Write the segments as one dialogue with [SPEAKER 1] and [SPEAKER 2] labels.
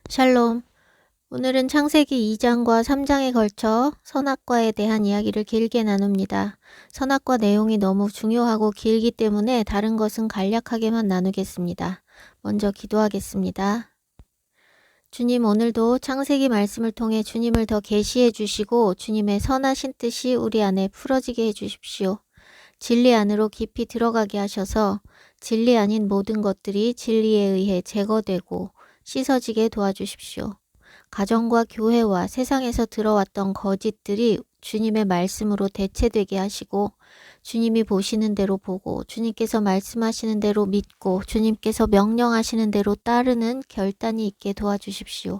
[SPEAKER 1] 샬롬. 오늘은 창세기 2장과 3장에 걸쳐 선악과에 대한 이야기를 길게 나눕니다. 선악과 내용이 너무 중요하고 길기 때문에 다른 것은 간략하게만 나누겠습니다. 먼저 기도하겠습니다. 주님, 오늘도 창세기 말씀을 통해 주님을 더 계시해 주시고 주님의 선하신 뜻이 우리 안에 풀어지게 해 주십시오. 진리 안으로 깊이 들어가게 하셔서 진리 아닌 모든 것들이 진리에 의해 제거되고 씻어지게 도와주십시오. 가정과 교회와 세상에서 들어왔던 거짓들이 주님의 말씀으로 대체되게 하시고 주님이 보시는 대로 보고 주님께서 말씀하시는 대로 믿고 주님께서 명령하시는 대로 따르는 결단이 있게 도와주십시오.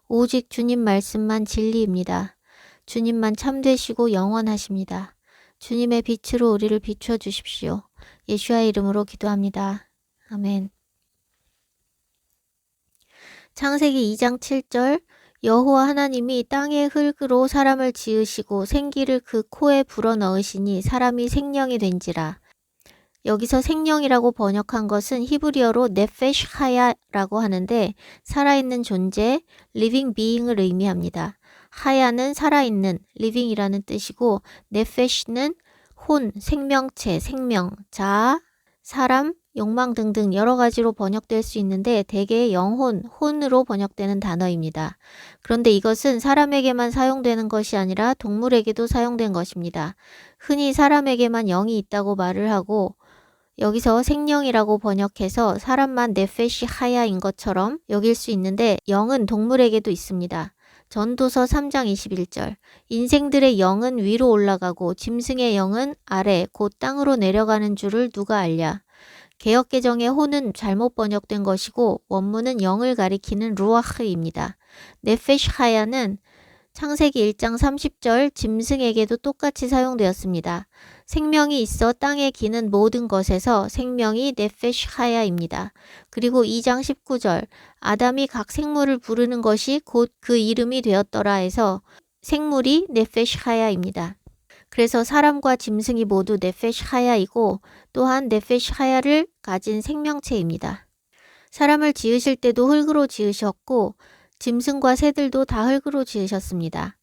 [SPEAKER 1] 오직 주님 말씀만 진리입니다. 주님만 참되시고 영원하십니다. 주님의 빛으로 우리를 비추어 주십시오. 예수와의 이름으로 기도합니다. 아멘. 창세기 2장 7절 여호와 하나님이 땅의 흙으로 사람을 지으시고 생기를 그 코에 불어넣으시니 사람이 생명이 된지라. 여기서 생명이라고 번역한 것은 히브리어로 네페쉬 하야라고 하는데 살아있는 존재, living being을 의미합니다. 하야는 살아있는, living이라는 뜻이고 네페쉬는 혼, 생명체, 생명, 자아, 사람, 욕망 등등 여러 가지로 번역될 수 있는데 대개 영혼, 혼으로 번역되는 단어입니다. 그런데 이것은 사람에게만 사용되는 것이 아니라 동물에게도 사용된 것입니다. 흔히 사람에게만 영이 있다고 말을 하고 여기서 생명이라고 번역해서 사람만 네페시 하야인 것처럼 여길 수 있는데 영은 동물에게도 있습니다. 전도서 3장 21절 인생들의 영은 위로 올라가고 짐승의 영은 아래 곧 땅으로 내려가는 줄을 누가 알랴. 개역개정의 혼은 잘못 번역된 것이고 원문은 영을 가리키는 루아흐입니다. 네페시 하야는 창세기 1장 30절 짐승에게도 똑같이 사용되었습니다. 생명이 있어 땅에 기는 모든 것에서 생명이 네페시 하야입니다. 그리고 2장 19절 아담이 각 생물을 부르는 것이 곧 그 이름이 되었더라 해서 생물이 네페시 하야입니다. 그래서 사람과 짐승이 모두 네페시 하야이고 또한 네페시 하야를 가진 생명체입니다. 사람을 지으실 때도 흙으로 지으셨고 짐승과 새들도 다 흙으로 지으셨습니다.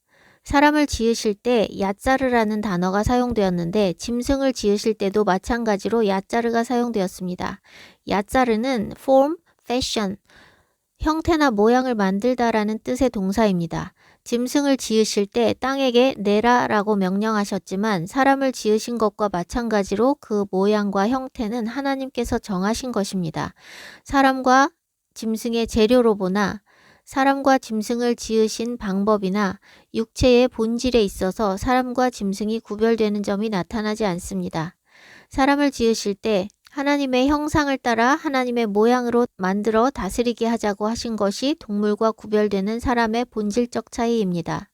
[SPEAKER 1] 사람을 지으실 때 야짜르라는 단어가 사용되었는데 짐승을 지으실 때도 마찬가지로 야짜르가 사용되었습니다. 야짜르는 form, fashion, 형태나 모양을 만들다라는 뜻의 동사입니다. 짐승을 지으실 때 땅에게 내라라고 명령하셨지만 사람을 지으신 것과 마찬가지로 그 모양과 형태는 하나님께서 정하신 것입니다. 사람과 짐승의 재료로 보나 사람과 짐승을 지으신 방법이나 육체의 본질에 있어서 사람과 짐승이 구별되는 점이 나타나지 않습니다. 사람을 지으실 때 하나님의 형상을 따라 하나님의 모양으로 만들어 다스리게 하자고 하신 것이 동물과 구별되는 사람의 본질적 차이입니다.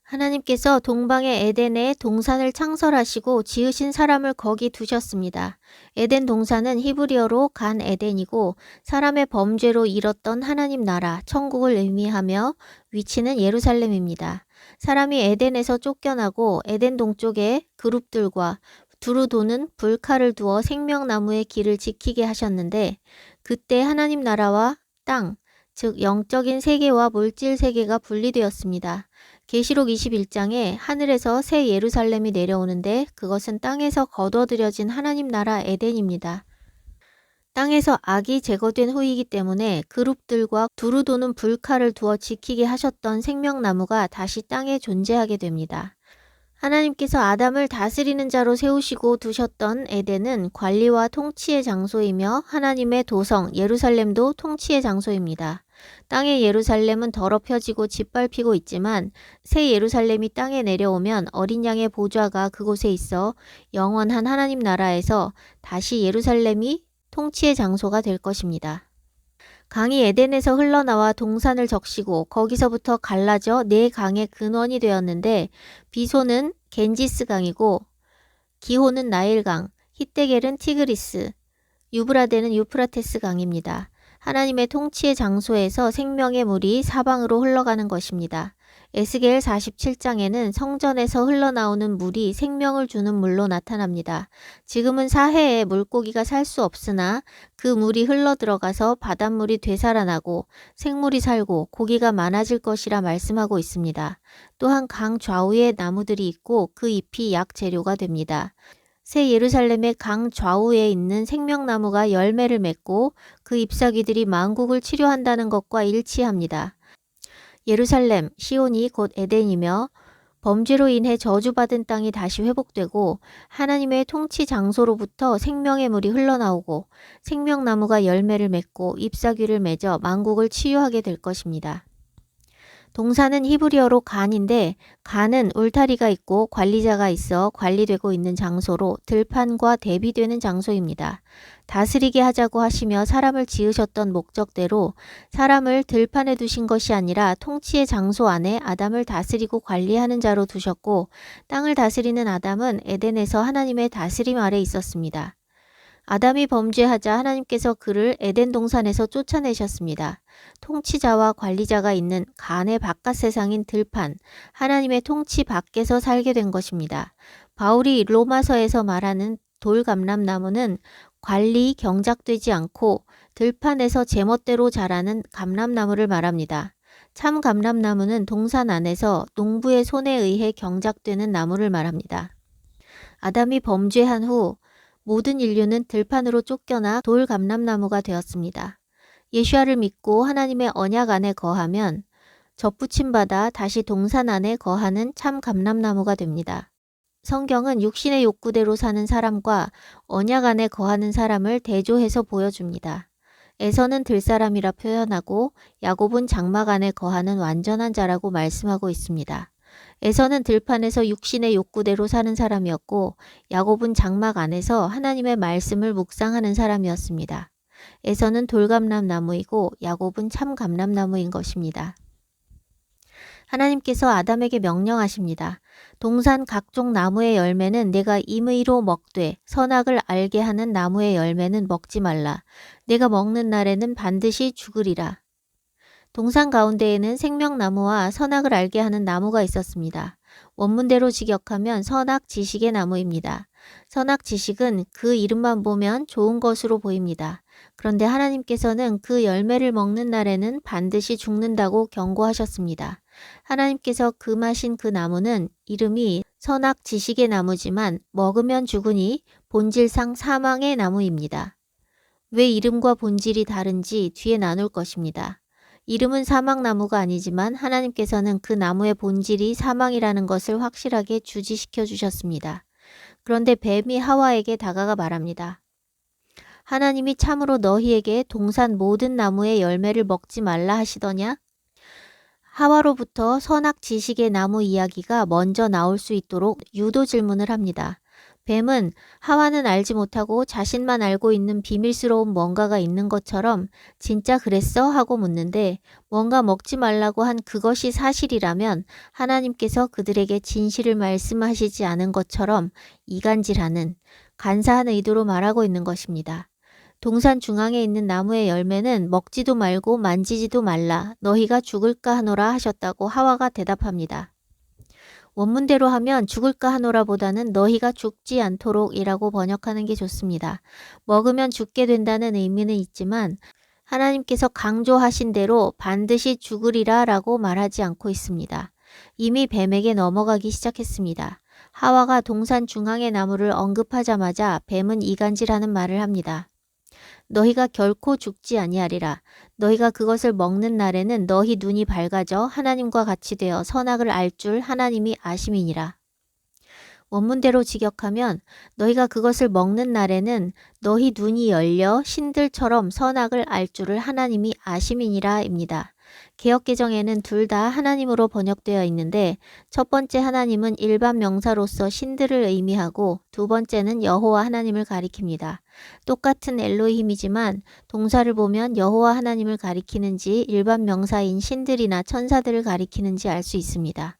[SPEAKER 1] 하나님께서 동방의 에덴에 동산을 창설하시고 지으신 사람을 거기 두셨습니다. 에덴 동산은 히브리어로 간 에덴이고 사람의 범죄로 잃었던 하나님 나라, 천국을 의미하며 위치는 예루살렘입니다. 사람이 에덴에서 쫓겨나고 에덴 동쪽에 그룹들과 두루 도는 불칼을 두어 생명나무의 길을 지키게 하셨는데 그때 하나님 나라와 땅, 즉 영적인 세계와 물질 세계가 분리되었습니다. 계시록 21장에 하늘에서 새 예루살렘이 내려오는데 그것은 땅에서 거둬들여진 하나님 나라 에덴입니다. 땅에서 악이 제거된 후이기 때문에 그룹들과 두루 도는 불칼을 두어 지키게 하셨던 생명나무가 다시 땅에 존재하게 됩니다. 하나님께서 아담을 다스리는 자로 세우시고 두셨던 에덴은 관리와 통치의 장소이며 하나님의 도성 예루살렘도 통치의 장소입니다. 땅의 예루살렘은 더럽혀지고 짓밟히고 있지만 새 예루살렘이 땅에 내려오면 어린 양의 보좌가 그곳에 있어 영원한 하나님 나라에서 다시 예루살렘이 통치의 장소가 될 것입니다. 강이 에덴에서 흘러나와 동산을 적시고 거기서부터 갈라져 네 강의 근원이 되었는데 비소는 겐지스 강이고 기호는 나일강, 히데겔은 티그리스, 유브라데는 유프라테스 강입니다. 하나님의 통치의 장소에서 생명의 물이 사방으로 흘러가는 것입니다. 에스겔 47장에는 성전에서 흘러나오는 물이 생명을 주는 물로 나타납니다. 지금은 사해에 물고기가 살 수 없으나 그 물이 흘러 들어가서 바닷물이 되살아나고 생물이 살고 고기가 많아질 것이라 말씀하고 있습니다. 또한 강 좌우에 나무들이 있고 그 잎이 약 재료가 됩니다. 새 예루살렘의 강 좌우에 있는 생명나무가 열매를 맺고 그 잎사귀들이 만국을 치료한다는 것과 일치합니다. 예루살렘, 시온이 곧 에덴이며 범죄로 인해 저주받은 땅이 다시 회복되고 하나님의 통치 장소로부터 생명의 물이 흘러나오고 생명나무가 열매를 맺고 잎사귀를 맺어 만국을 치유하게 될 것입니다. 동사는 히브리어로 간인데 간은 울타리가 있고 관리자가 있어 관리되고 있는 장소로 들판과 대비되는 장소입니다. 다스리게 하자고 하시며 사람을 지으셨던 목적대로 사람을 들판에 두신 것이 아니라 통치의 장소 안에 아담을 다스리고 관리하는 자로 두셨고 땅을 다스리는 아담은 에덴에서 하나님의 다스림 아래 있었습니다. 아담이 범죄하자 하나님께서 그를 에덴 동산에서 쫓아내셨습니다. 통치자와 관리자가 있는 간의 바깥 세상인 들판, 하나님의 통치 밖에서 살게 된 것입니다. 바울이 로마서에서 말하는 돌감람나무는 관리 경작되지 않고 들판에서 제멋대로 자라는 감람나무를 말합니다. 참 감람나무는 동산 안에서 농부의 손에 의해 경작되는 나무를 말합니다. 아담이 범죄한 후 모든 인류는 들판으로 쫓겨나 돌감람나무가 되었습니다. 예수아를 믿고 하나님의 언약 안에 거하면 접붙임받아 다시 동산 안에 거하는 참 감람나무가 됩니다. 성경은 육신의 욕구대로 사는 사람과 언약 안에 거하는 사람을 대조해서 보여줍니다. 에서는 들사람이라 표현하고 야곱은 장막 안에 거하는 완전한 자라고 말씀하고 있습니다. 에서는 들판에서 육신의 욕구대로 사는 사람이었고 야곱은 장막 안에서 하나님의 말씀을 묵상하는 사람이었습니다. 에서는 돌감람나무이고 야곱은 참감람나무인 것입니다. 하나님께서 아담에게 명령하십니다. 동산 각종 나무의 열매는 내가 임의로 먹되 선악을 알게 하는 나무의 열매는 먹지 말라. 내가 먹는 날에는 반드시 죽으리라. 동산 가운데에는 생명나무와 선악을 알게 하는 나무가 있었습니다. 원문대로 직역하면 선악 지식의 나무입니다. 선악 지식은 그 이름만 보면 좋은 것으로 보입니다. 그런데 하나님께서는 그 열매를 먹는 날에는 반드시 죽는다고 경고하셨습니다. 하나님께서 금하신 그 나무는 이름이 선악 지식의 나무지만 먹으면 죽으니 본질상 사망의 나무입니다. 왜 이름과 본질이 다른지 뒤에 나눌 것입니다. 이름은 사망나무가 아니지만 하나님께서는 그 나무의 본질이 사망이라는 것을 확실하게 주지시켜 주셨습니다. 그런데 뱀이 하와에게 다가가 말합니다. 하나님이 참으로 너희에게 동산 모든 나무의 열매를 먹지 말라 하시더냐? 하와로부터 선악 지식의 나무 이야기가 먼저 나올 수 있도록 유도 질문을 합니다. 뱀은 하와는 알지 못하고 자신만 알고 있는 비밀스러운 뭔가가 있는 것처럼 진짜 그랬어? 하고 묻는데 뭔가 먹지 말라고 한 그것이 사실이라면 하나님께서 그들에게 진실을 말씀하시지 않은 것처럼 이간질하는 간사한 의도로 말하고 있는 것입니다. 동산 중앙에 있는 나무의 열매는 먹지도 말고 만지지도 말라 너희가 죽을까 하노라 하셨다고 하와가 대답합니다. 원문대로 하면 죽을까 하노라 보다는 너희가 죽지 않도록 이라고 번역하는 게 좋습니다. 먹으면 죽게 된다는 의미는 있지만 하나님께서 강조하신 대로 반드시 죽으리라 라고 말하지 않고 있습니다. 이미 뱀에게 넘어가기 시작했습니다. 하와가 동산 중앙의 나무를 언급하자마자 뱀은 이간질하는 말을 합니다. 너희가 결코 죽지 아니하리라. 너희가 그것을 먹는 날에는 너희 눈이 밝아져 하나님과 같이 되어 선악을 알 줄 하나님이 아심이니라. 원문대로 직역하면 너희가 그것을 먹는 날에는 너희 눈이 열려 신들처럼 선악을 알 줄을 하나님이 아심이니라입니다. 개역개정에는 둘 다 하나님으로 번역되어 있는데 첫 번째 하나님은 일반 명사로서 신들을 의미하고 두 번째는 여호와 하나님을 가리킵니다. 똑같은 엘로힘이지만 동사를 보면 여호와 하나님을 가리키는지 일반 명사인 신들이나 천사들을 가리키는지 알 수 있습니다.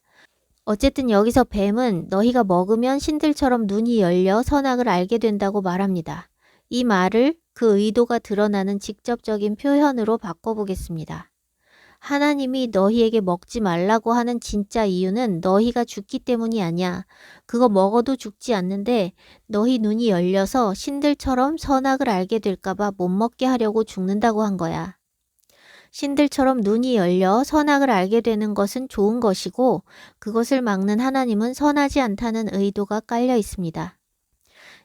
[SPEAKER 1] 어쨌든 여기서 뱀은 너희가 먹으면 신들처럼 눈이 열려 선악을 알게 된다고 말합니다. 이 말을 그 의도가 드러나는 직접적인 표현으로 바꿔보겠습니다. 하나님이 너희에게 먹지 말라고 하는 진짜 이유는 너희가 죽기 때문이 아니야. 그거 먹어도 죽지 않는데 너희 눈이 열려서 신들처럼 선악을 알게 될까봐 못 먹게 하려고 죽는다고 한 거야. 신들처럼 눈이 열려 선악을 알게 되는 것은 좋은 것이고 그것을 막는 하나님은 선하지 않다는 의도가 깔려 있습니다.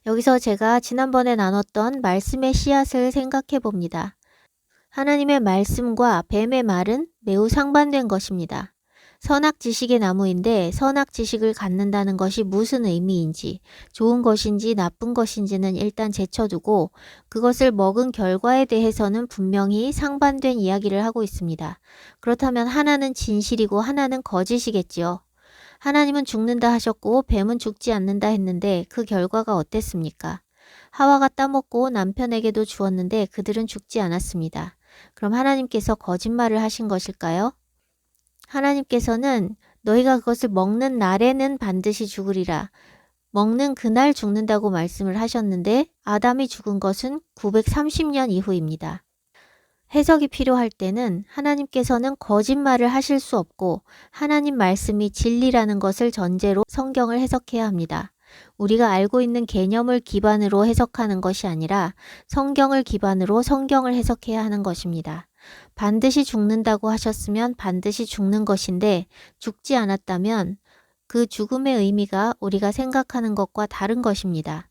[SPEAKER 1] 여기서 제가 지난번에 나눴던 말씀의 씨앗을 생각해 봅니다. 하나님의 말씀과 뱀의 말은 매우 상반된 것입니다. 선악 지식의 나무인데 선악 지식을 갖는다는 것이 무슨 의미인지, 좋은 것인지 나쁜 것인지는 일단 제쳐두고 그것을 먹은 결과에 대해서는 분명히 상반된 이야기를 하고 있습니다. 그렇다면 하나는 진실이고 하나는 거짓이겠지요. 하나님은 죽는다 하셨고 뱀은 죽지 않는다 했는데 그 결과가 어땠습니까? 하와가 따먹고 남편에게도 주었는데 그들은 죽지 않았습니다. 그럼 하나님께서 거짓말을 하신 것일까요? 하나님께서는 너희가 그것을 먹는 날에는 반드시 죽으리라. 먹는 그날 죽는다고 말씀을 하셨는데 아담이 죽은 것은 930년 이후입니다. 해석이 필요할 때는 하나님께서는 거짓말을 하실 수 없고 하나님 말씀이 진리라는 것을 전제로 성경을 해석해야 합니다. 우리가 알고 있는 개념을 기반으로 해석하는 것이 아니라 성경을 기반으로 성경을 해석해야 하는 것입니다. 반드시 죽는다고 하셨으면 반드시 죽는 것인데 죽지 않았다면 그 죽음의 의미가 우리가 생각하는 것과 다른 것입니다.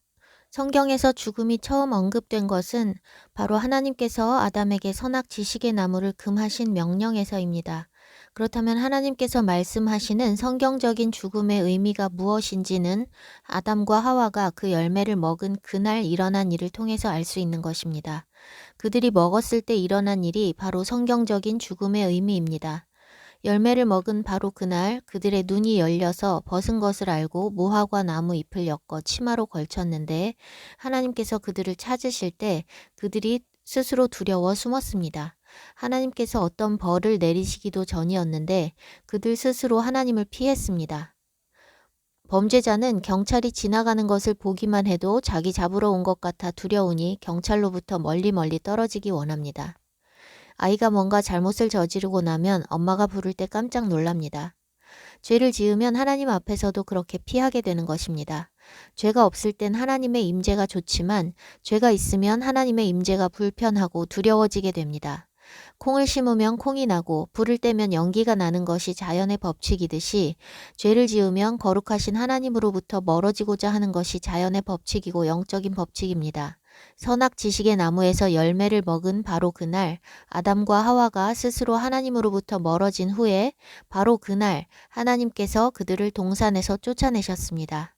[SPEAKER 1] 성경에서 죽음이 처음 언급된 것은 바로 하나님께서 아담에게 선악 지식의 나무를 금하신 명령에서입니다. 그렇다면 하나님께서 말씀하시는 성경적인 죽음의 의미가 무엇인지는 아담과 하와가 그 열매를 먹은 그날 일어난 일을 통해서 알 수 있는 것입니다. 그들이 먹었을 때 일어난 일이 바로 성경적인 죽음의 의미입니다. 열매를 먹은 바로 그날 그들의 눈이 열려서 벗은 것을 알고 무화과 나무 잎을 엮어 치마로 걸쳤는데 하나님께서 그들을 찾으실 때 그들이 스스로 두려워 숨었습니다. 하나님께서 어떤 벌을 내리시기도 전이었는데 그들 스스로 하나님을 피했습니다. 범죄자는 경찰이 지나가는 것을 보기만 해도 자기 잡으러 온 것 같아 두려우니 경찰로부터 멀리 떨어지기 원합니다. 아이가 뭔가 잘못을 저지르고 나면 엄마가 부를 때 깜짝 놀랍니다. 죄를 지으면 하나님 앞에서도 그렇게 피하게 되는 것입니다. 죄가 없을 땐 하나님의 임재가 좋지만 죄가 있으면 하나님의 임재가 불편하고 두려워지게 됩니다. 콩을 심으면 콩이 나고 불을 떼면 연기가 나는 것이 자연의 법칙이듯이 죄를 지으면 거룩하신 하나님으로부터 멀어지고자 하는 것이 자연의 법칙이고 영적인 법칙입니다. 선악 지식의 나무에서 열매를 먹은 바로 그날 아담과 하와가 스스로 하나님으로부터 멀어진 후에 바로 그날 하나님께서 그들을 동산에서 쫓아내셨습니다.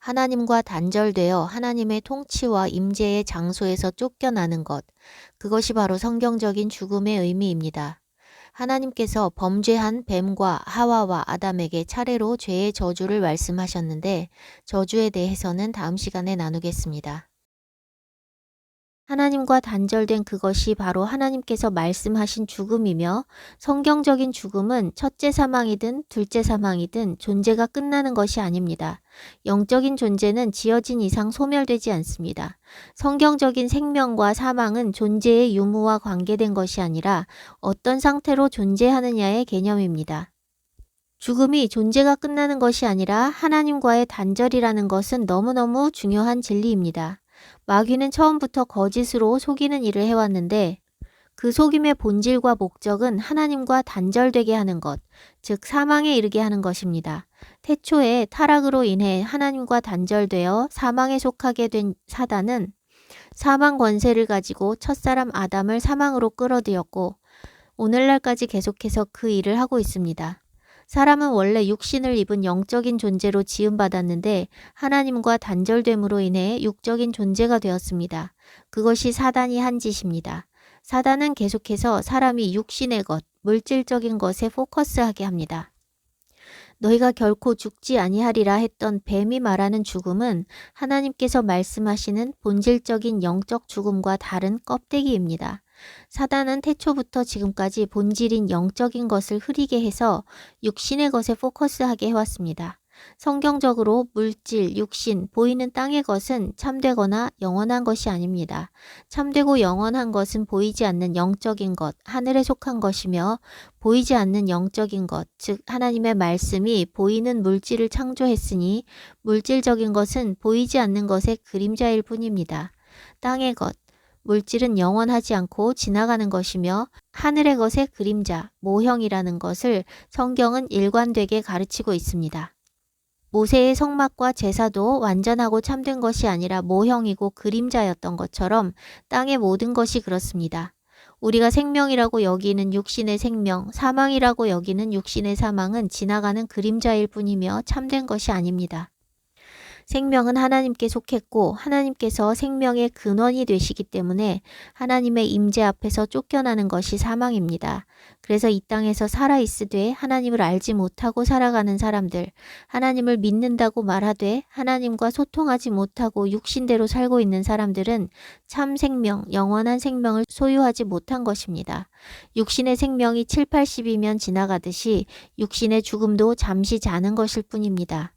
[SPEAKER 1] 하나님과 단절되어 하나님의 통치와 임재의 장소에서 쫓겨나는 것, 그것이 바로 성경적인 죽음의 의미입니다. 하나님께서 범죄한 뱀과 하와와 아담에게 차례로 죄의 저주를 말씀하셨는데 저주에 대해서는 다음 시간에 나누겠습니다. 하나님과 단절된 그것이 바로 하나님께서 말씀하신 죽음이며 성경적인 죽음은 첫째 사망이든 둘째 사망이든 존재가 끝나는 것이 아닙니다. 영적인 존재는 지어진 이상 소멸되지 않습니다. 성경적인 생명과 사망은 존재의 유무와 관계된 것이 아니라 어떤 상태로 존재하느냐의 개념입니다. 죽음이 존재가 끝나는 것이 아니라 하나님과의 단절이라는 것은 너무너무 중요한 진리입니다. 마귀는 처음부터 거짓으로 속이는 일을 해왔는데 그 속임의 본질과 목적은 하나님과 단절되게 하는 것, 즉 사망에 이르게 하는 것입니다. 태초에 타락으로 인해 하나님과 단절되어 사망에 속하게 된 사단은 사망 권세를 가지고 첫사람 아담을 사망으로 끌어들였고 오늘날까지 계속해서 그 일을 하고 있습니다. 사람은 원래 육신을 입은 영적인 존재로 지음받았는데 하나님과 단절됨으로 인해 육적인 존재가 되었습니다. 그것이 사단이 한 짓입니다. 사단은 계속해서 사람이 육신의 것, 물질적인 것에 포커스하게 합니다. 너희가 결코 죽지 아니하리라 했던 뱀이 말하는 죽음은 하나님께서 말씀하시는 본질적인 영적 죽음과 다른 껍데기입니다. 사단은 태초부터 지금까지 본질인 영적인 것을 흐리게 해서 육신의 것에 포커스하게 해왔습니다. 성경적으로 물질, 육신, 보이는 땅의 것은 참되거나 영원한 것이 아닙니다. 참되고 영원한 것은 보이지 않는 영적인 것, 하늘에 속한 것이며 보이지 않는 영적인 것, 즉 하나님의 말씀이 보이는 물질을 창조했으니 물질적인 것은 보이지 않는 것의 그림자일 뿐입니다. 땅의 것, 물질은 영원하지 않고 지나가는 것이며 하늘의 것의 그림자, 모형이라는 것을 성경은 일관되게 가르치고 있습니다. 모세의 성막과 제사도 완전하고 참된 것이 아니라 모형이고 그림자였던 것처럼 땅의 모든 것이 그렇습니다. 우리가 생명이라고 여기는 육신의 생명, 사망이라고 여기는 육신의 사망은 지나가는 그림자일 뿐이며 참된 것이 아닙니다. 생명은 하나님께 속했고 하나님께서 생명의 근원이 되시기 때문에 하나님의 임재 앞에서 쫓겨나는 것이 사망입니다. 그래서 이 땅에서 살아있으되 하나님을 알지 못하고 살아가는 사람들, 하나님을 믿는다고 말하되 하나님과 소통하지 못하고 육신대로 살고 있는 사람들은 참 생명, 영원한 생명을 소유하지 못한 것입니다. 육신의 생명이 7, 80이면 지나가듯이 육신의 죽음도 잠시 자는 것일 뿐입니다.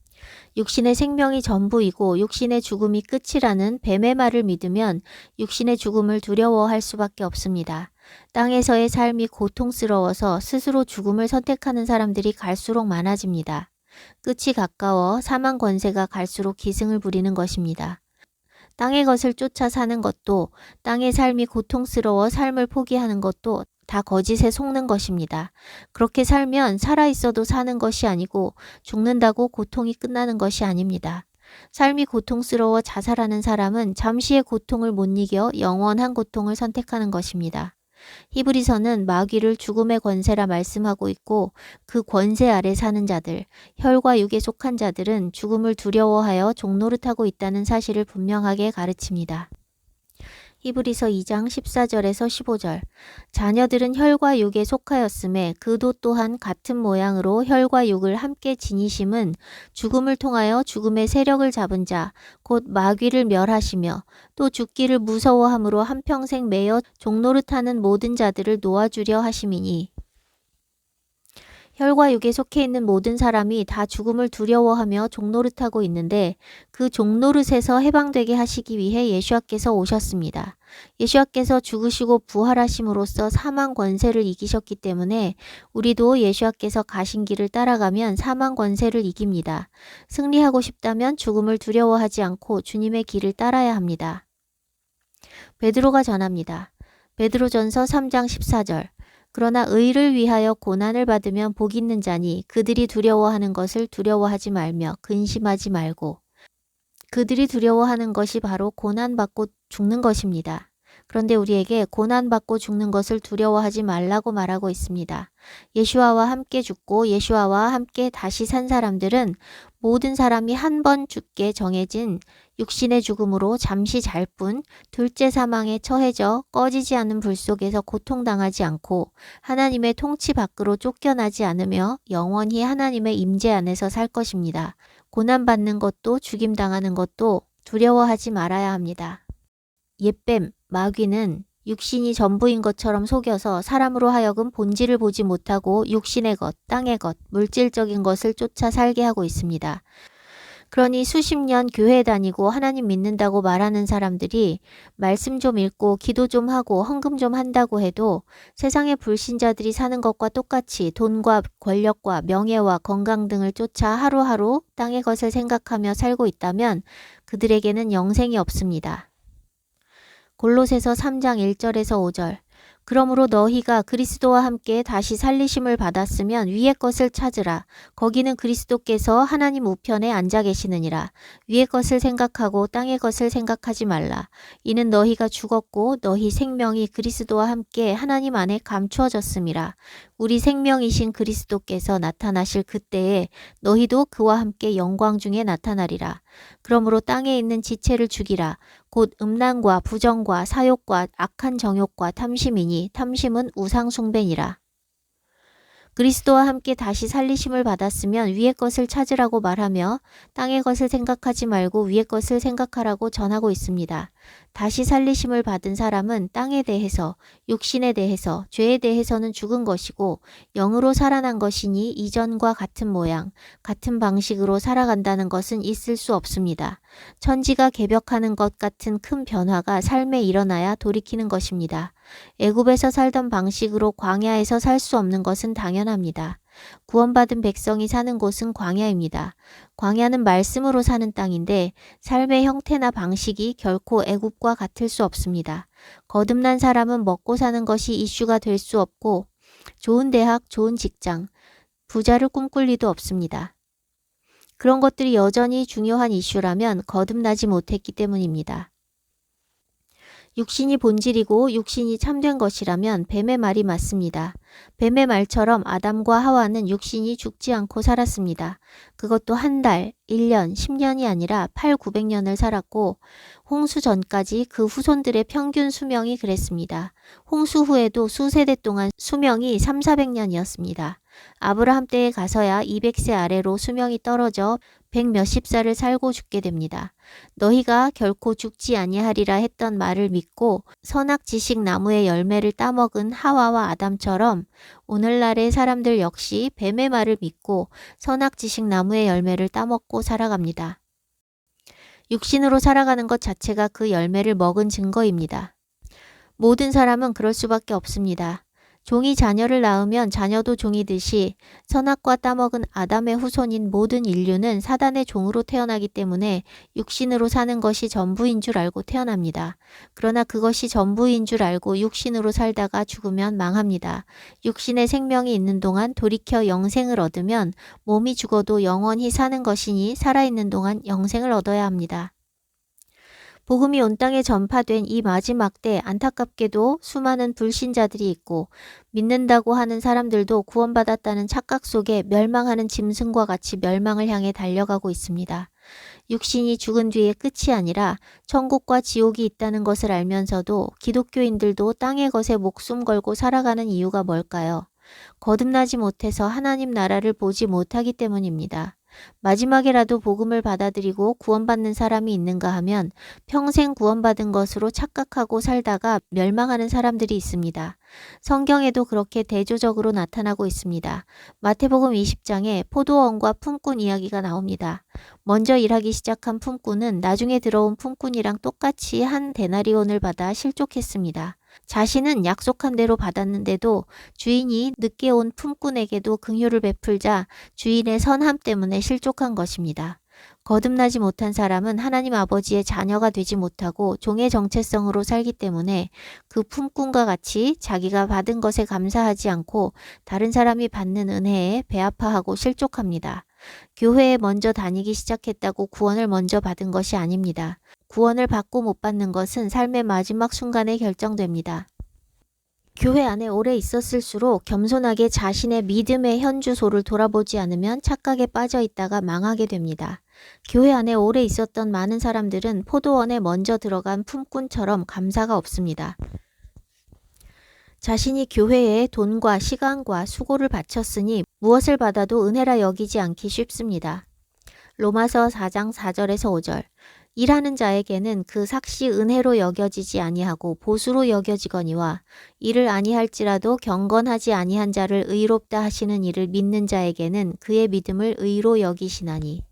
[SPEAKER 1] 육신의 생명이 전부이고 육신의 죽음이 끝이라는 뱀의 말을 믿으면 육신의 죽음을 두려워할 수밖에 없습니다. 땅에서의 삶이 고통스러워서 스스로 죽음을 선택하는 사람들이 갈수록 많아집니다. 끝이 가까워 사망 권세가 갈수록 기승을 부리는 것입니다. 땅의 것을 쫓아 사는 것도, 땅의 삶이 고통스러워 삶을 포기하는 것도 다 거짓에 속는 것입니다. 그렇게 살면 살아있어도 사는 것이 아니고 죽는다고 고통이 끝나는 것이 아닙니다. 삶이 고통스러워 자살하는 사람은 잠시의 고통을 못 이겨 영원한 고통을 선택하는 것입니다. 히브리서는 마귀를 죽음의 권세라 말씀하고 있고 그 권세 아래 사는 자들, 혈과 육에 속한 자들은 죽음을 두려워하여 종노릇하고 있다는 사실을 분명하게 가르칩니다. 히브리서 2장 14절에서 15절 자녀들은 혈과 육에 속하였음에 그도 또한 같은 모양으로 혈과 육을 함께 지니심은 죽음을 통하여 죽음의 세력을 잡은 자, 곧 마귀를 멸하시며 또 죽기를 무서워함으로 한평생 매여 종노릇하는 모든 자들을 놓아주려 하심이니 혈과 육에 속해 있는 모든 사람이 다 죽음을 두려워하며 종노릇하고 있는데 그 종노릇에서 해방되게 하시기 위해 예수와께서 오셨습니다. 예수와께서 죽으시고 부활하심으로써 사망 권세를 이기셨기 때문에 우리도 예수와께서 가신 길을 따라가면 사망 권세를 이깁니다. 승리하고 싶다면 죽음을 두려워하지 않고 주님의 길을 따라야 합니다. 베드로가 전합니다. 베드로전서 3장 14절 그러나 의를 위하여 고난을 받으면 복 있는 자니 그들이 두려워하는 것을 두려워하지 말며 근심하지 말고 그들이 두려워하는 것이 바로 고난받고 죽는 것입니다. 그런데 우리에게 고난받고 죽는 것을 두려워하지 말라고 말하고 있습니다. 예수와와 함께 죽고 예수와와 함께 다시 산 사람들은 모든 사람이 한 번 죽게 정해진 육신의 죽음으로 잠시 잘 뿐 둘째 사망에 처해져 꺼지지 않는 불 속에서 고통당하지 않고 하나님의 통치 밖으로 쫓겨나지 않으며 영원히 하나님의 임재 안에서 살 것입니다. 고난받는 것도 죽임당하는 것도 두려워하지 말아야 합니다. 옛뱀, 마귀는 육신이 전부인 것처럼 속여서 사람으로 하여금 본질을 보지 못하고 육신의 것, 땅의 것, 물질적인 것을 쫓아 살게 하고 있습니다. 그러니 수십 년 교회 다니고 하나님 믿는다고 말하는 사람들이 말씀 좀 읽고 기도 좀 하고 헌금 좀 한다고 해도 세상의 불신자들이 사는 것과 똑같이 돈과 권력과 명예와 건강 등을 쫓아 하루하루 땅의 것을 생각하며 살고 있다면 그들에게는 영생이 없습니다. 골로새서 3장 1절에서 5절 그러므로 너희가 그리스도와 함께 다시 살리심을 받았으면 위의 것을 찾으라. 거기는 그리스도께서 하나님 우편에 앉아 계시느니라. 위의 것을 생각하고 땅의 것을 생각하지 말라. 이는 너희가 죽었고 너희 생명이 그리스도와 함께 하나님 안에 감추어졌음이라. 우리 생명이신 그리스도께서 나타나실 그때에 너희도 그와 함께 영광 중에 나타나리라. 그러므로 땅에 있는 지체를 죽이라. 곧 음란과 부정과 사욕과 악한 정욕과 탐심이니 탐심은 우상 숭배니라. 그리스도와 함께 다시 살리심을 받았으면 위의 것을 찾으라고 말하며 땅의 것을 생각하지 말고 위의 것을 생각하라고 전하고 있습니다. 다시 살리심을 받은 사람은 땅에 대해서, 육신에 대해서, 죄에 대해서는 죽은 것이고 영으로 살아난 것이니 이전과 같은 모양, 같은 방식으로 살아간다는 것은 있을 수 없습니다. 천지가 개벽하는 것 같은 큰 변화가 삶에 일어나야 돌이키는 것입니다. 애굽에서 살던 방식으로 광야에서 살 수 없는 것은 당연합니다. 구원받은 백성이 사는 곳은 광야입니다. 광야는 말씀으로 사는 땅인데 삶의 형태나 방식이 결코 애굽과 같을 수 없습니다. 거듭난 사람은 먹고 사는 것이 이슈가 될 수 없고 좋은 대학, 좋은 직장, 부자를 꿈꿀 리도 없습니다. 그런 것들이 여전히 중요한 이슈라면 거듭나지 못했기 때문입니다. 육신이 본질이고 육신이 참된 것이라면 뱀의 말이 맞습니다. 뱀의 말처럼 아담과 하와는 육신이 죽지 않고 살았습니다. 그것도 한 달, 1년, 10년이 아니라 900년을 살았고 홍수 전까지 그 후손들의 평균 수명이 그랬습니다. 홍수 후에도 수세대 동안 수명이 300~400년이었습니다. 아브라함 때에 가서야 200세 아래로 수명이 떨어져 100 몇십 살을 살고 죽게 됩니다. 너희가 결코 죽지 아니하리라 했던 말을 믿고 선악지식 나무의 열매를 따먹은 하와와 아담처럼 오늘날의 사람들 역시 뱀의 말을 믿고 선악지식 나무의 열매를 따먹고 살아갑니다. 육신으로 살아가는 것 자체가 그 열매를 먹은 증거입니다. 모든 사람은 그럴 수밖에 없습니다. 종이 자녀를 낳으면 자녀도 종이듯이 선악과 따먹은 아담의 후손인 모든 인류는 사단의 종으로 태어나기 때문에 육신으로 사는 것이 전부인 줄 알고 태어납니다. 그러나 그것이 전부인 줄 알고 육신으로 살다가 죽으면 망합니다. 육신의 생명이 있는 동안 돌이켜 영생을 얻으면 몸이 죽어도 영원히 사는 것이니 살아있는 동안 영생을 얻어야 합니다. 복음이 온 땅에 전파된 이 마지막 때 안타깝게도 수많은 불신자들이 있고 믿는다고 하는 사람들도 구원받았다는 착각 속에 멸망하는 짐승과 같이 멸망을 향해 달려가고 있습니다. 육신이 죽은 뒤에 끝이 아니라 천국과 지옥이 있다는 것을 알면서도 기독교인들도 땅의 것에 목숨 걸고 살아가는 이유가 뭘까요? 거듭나지 못해서 하나님 나라를 보지 못하기 때문입니다. 마지막에라도 복음을 받아들이고 구원받는 사람이 있는가 하면 평생 구원받은 것으로 착각하고 살다가 멸망하는 사람들이 있습니다. 성경에도 그렇게 대조적으로 나타나고 있습니다. 마태복음 20장에 포도원과 품꾼 이야기가 나옵니다. 먼저 일하기 시작한 품꾼은 나중에 들어온 품꾼이랑 똑같이 한 데나리온을 받아 실족했습니다. 자신은 약속한 대로 받았는데도 주인이 늦게 온 품꾼에게도 긍휼을 베풀자 주인의 선함 때문에 실족한 것입니다. 거듭나지 못한 사람은 하나님 아버지의 자녀가 되지 못하고 종의 정체성으로 살기 때문에 그 품꾼과 같이 자기가 받은 것에 감사하지 않고 다른 사람이 받는 은혜에 배아파하고 실족합니다. 교회에 먼저 다니기 시작했다고 구원을 먼저 받은 것이 아닙니다. 구원을 받고 못 받는 것은 삶의 마지막 순간에 결정됩니다. 교회 안에 오래 있었을수록 겸손하게 자신의 믿음의 현주소를 돌아보지 않으면 착각에 빠져 있다가 망하게 됩니다. 교회 안에 오래 있었던 많은 사람들은 포도원에 먼저 들어간 품꾼처럼 감사가 없습니다. 자신이 교회에 돈과 시간과 수고를 바쳤으니 무엇을 받아도 은혜라 여기지 않기 쉽습니다. 로마서 4장 4절에서 5절 일하는 자에게는 그 삭시 은혜로 여겨지지 아니하고 보수로 여겨지거니와 이를 아니할지라도 경건하지 아니한 자를 의롭다 하시는 이를 믿는 자에게는 그의 믿음을 의로 여기시나니.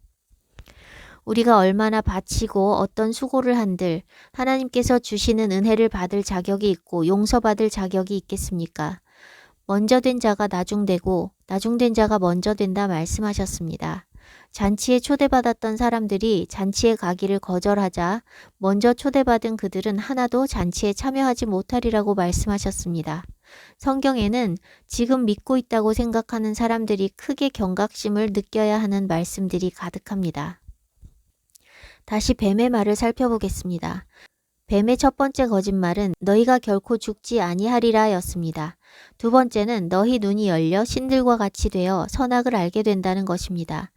[SPEAKER 1] 우리가 얼마나 바치고 어떤 수고를 한들 하나님께서 주시는 은혜를 받을 자격이 있고 용서받을 자격이 있겠습니까? 먼저 된 자가 나중되고 나중된 자가 먼저 된다 말씀하셨습니다. 잔치에 초대받았던 사람들이 잔치에 가기를 거절하자 먼저 초대받은 그들은 하나도 잔치에 참여하지 못하리라고 말씀하셨습니다. 성경에는 지금 믿고 있다고 생각하는 사람들이 크게 경각심을 느껴야 하는 말씀들이 가득합니다. 다시 뱀의 말을 살펴보겠습니다. 뱀의 첫 번째 거짓말은 너희가 결코 죽지 아니하리라 였습니다. 두 번째는 너희 눈이 열려 신들과 같이 되어 선악을 알게 된다는 것입니다.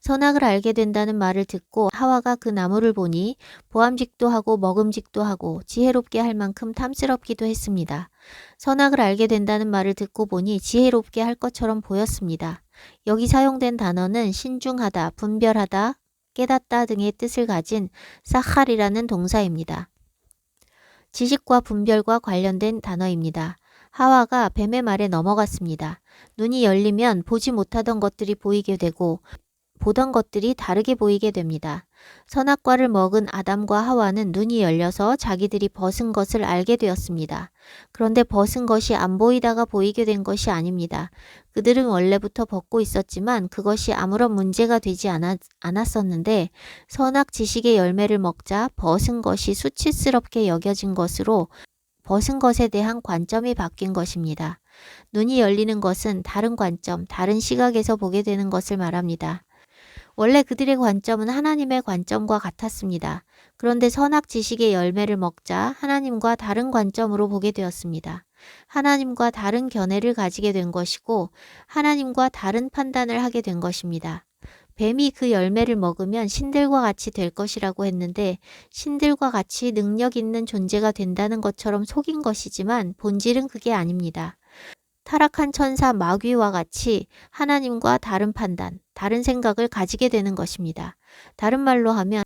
[SPEAKER 1] 선악을 알게 된다는 말을 듣고 하와가 그 나무를 보니 보암직도 하고 먹음직도 하고 지혜롭게 할 만큼 탐스럽기도 했습니다. 선악을 알게 된다는 말을 듣고 보니 지혜롭게 할 것처럼 보였습니다. 여기 사용된 단어는 신중하다, 분별하다, 깨닫다 등의 뜻을 가진 사할이라는 동사입니다. 지식과 분별과 관련된 단어입니다. 하와가 뱀의 말에 넘어갔습니다. 눈이 열리면 보지 못하던 것들이 보이게 되고 보던 것들이 다르게 보이게 됩니다. 선악과를 먹은 아담과 하와는 눈이 열려서 자기들이 벗은 것을 알게 되었습니다. 그런데 벗은 것이 안 보이다가 보이게 된 것이 아닙니다. 그들은 원래부터 벗고 있었지만 그것이 아무런 문제가 되지 않았었는데 선악 지식의 열매를 먹자 벗은 것이 수치스럽게 여겨진 것으로 벗은 것에 대한 관점이 바뀐 것입니다. 눈이 열리는 것은 다른 관점, 다른 시각에서 보게 되는 것을 말합니다. 원래 그들의 관점은 하나님의 관점과 같았습니다. 그런데 선악 지식의 열매를 먹자 하나님과 다른 관점으로 보게 되었습니다. 하나님과 다른 견해를 가지게 된 것이고 하나님과 다른 판단을 하게 된 것입니다. 뱀이 그 열매를 먹으면 신들과 같이 될 것이라고 했는데 신들과 같이 능력 있는 존재가 된다는 것처럼 속인 것이지만 본질은 그게 아닙니다. 타락한 천사 마귀와 같이 하나님과 다른 판단, 다른 생각을 가지게 되는 것입니다. 다른 말로 하면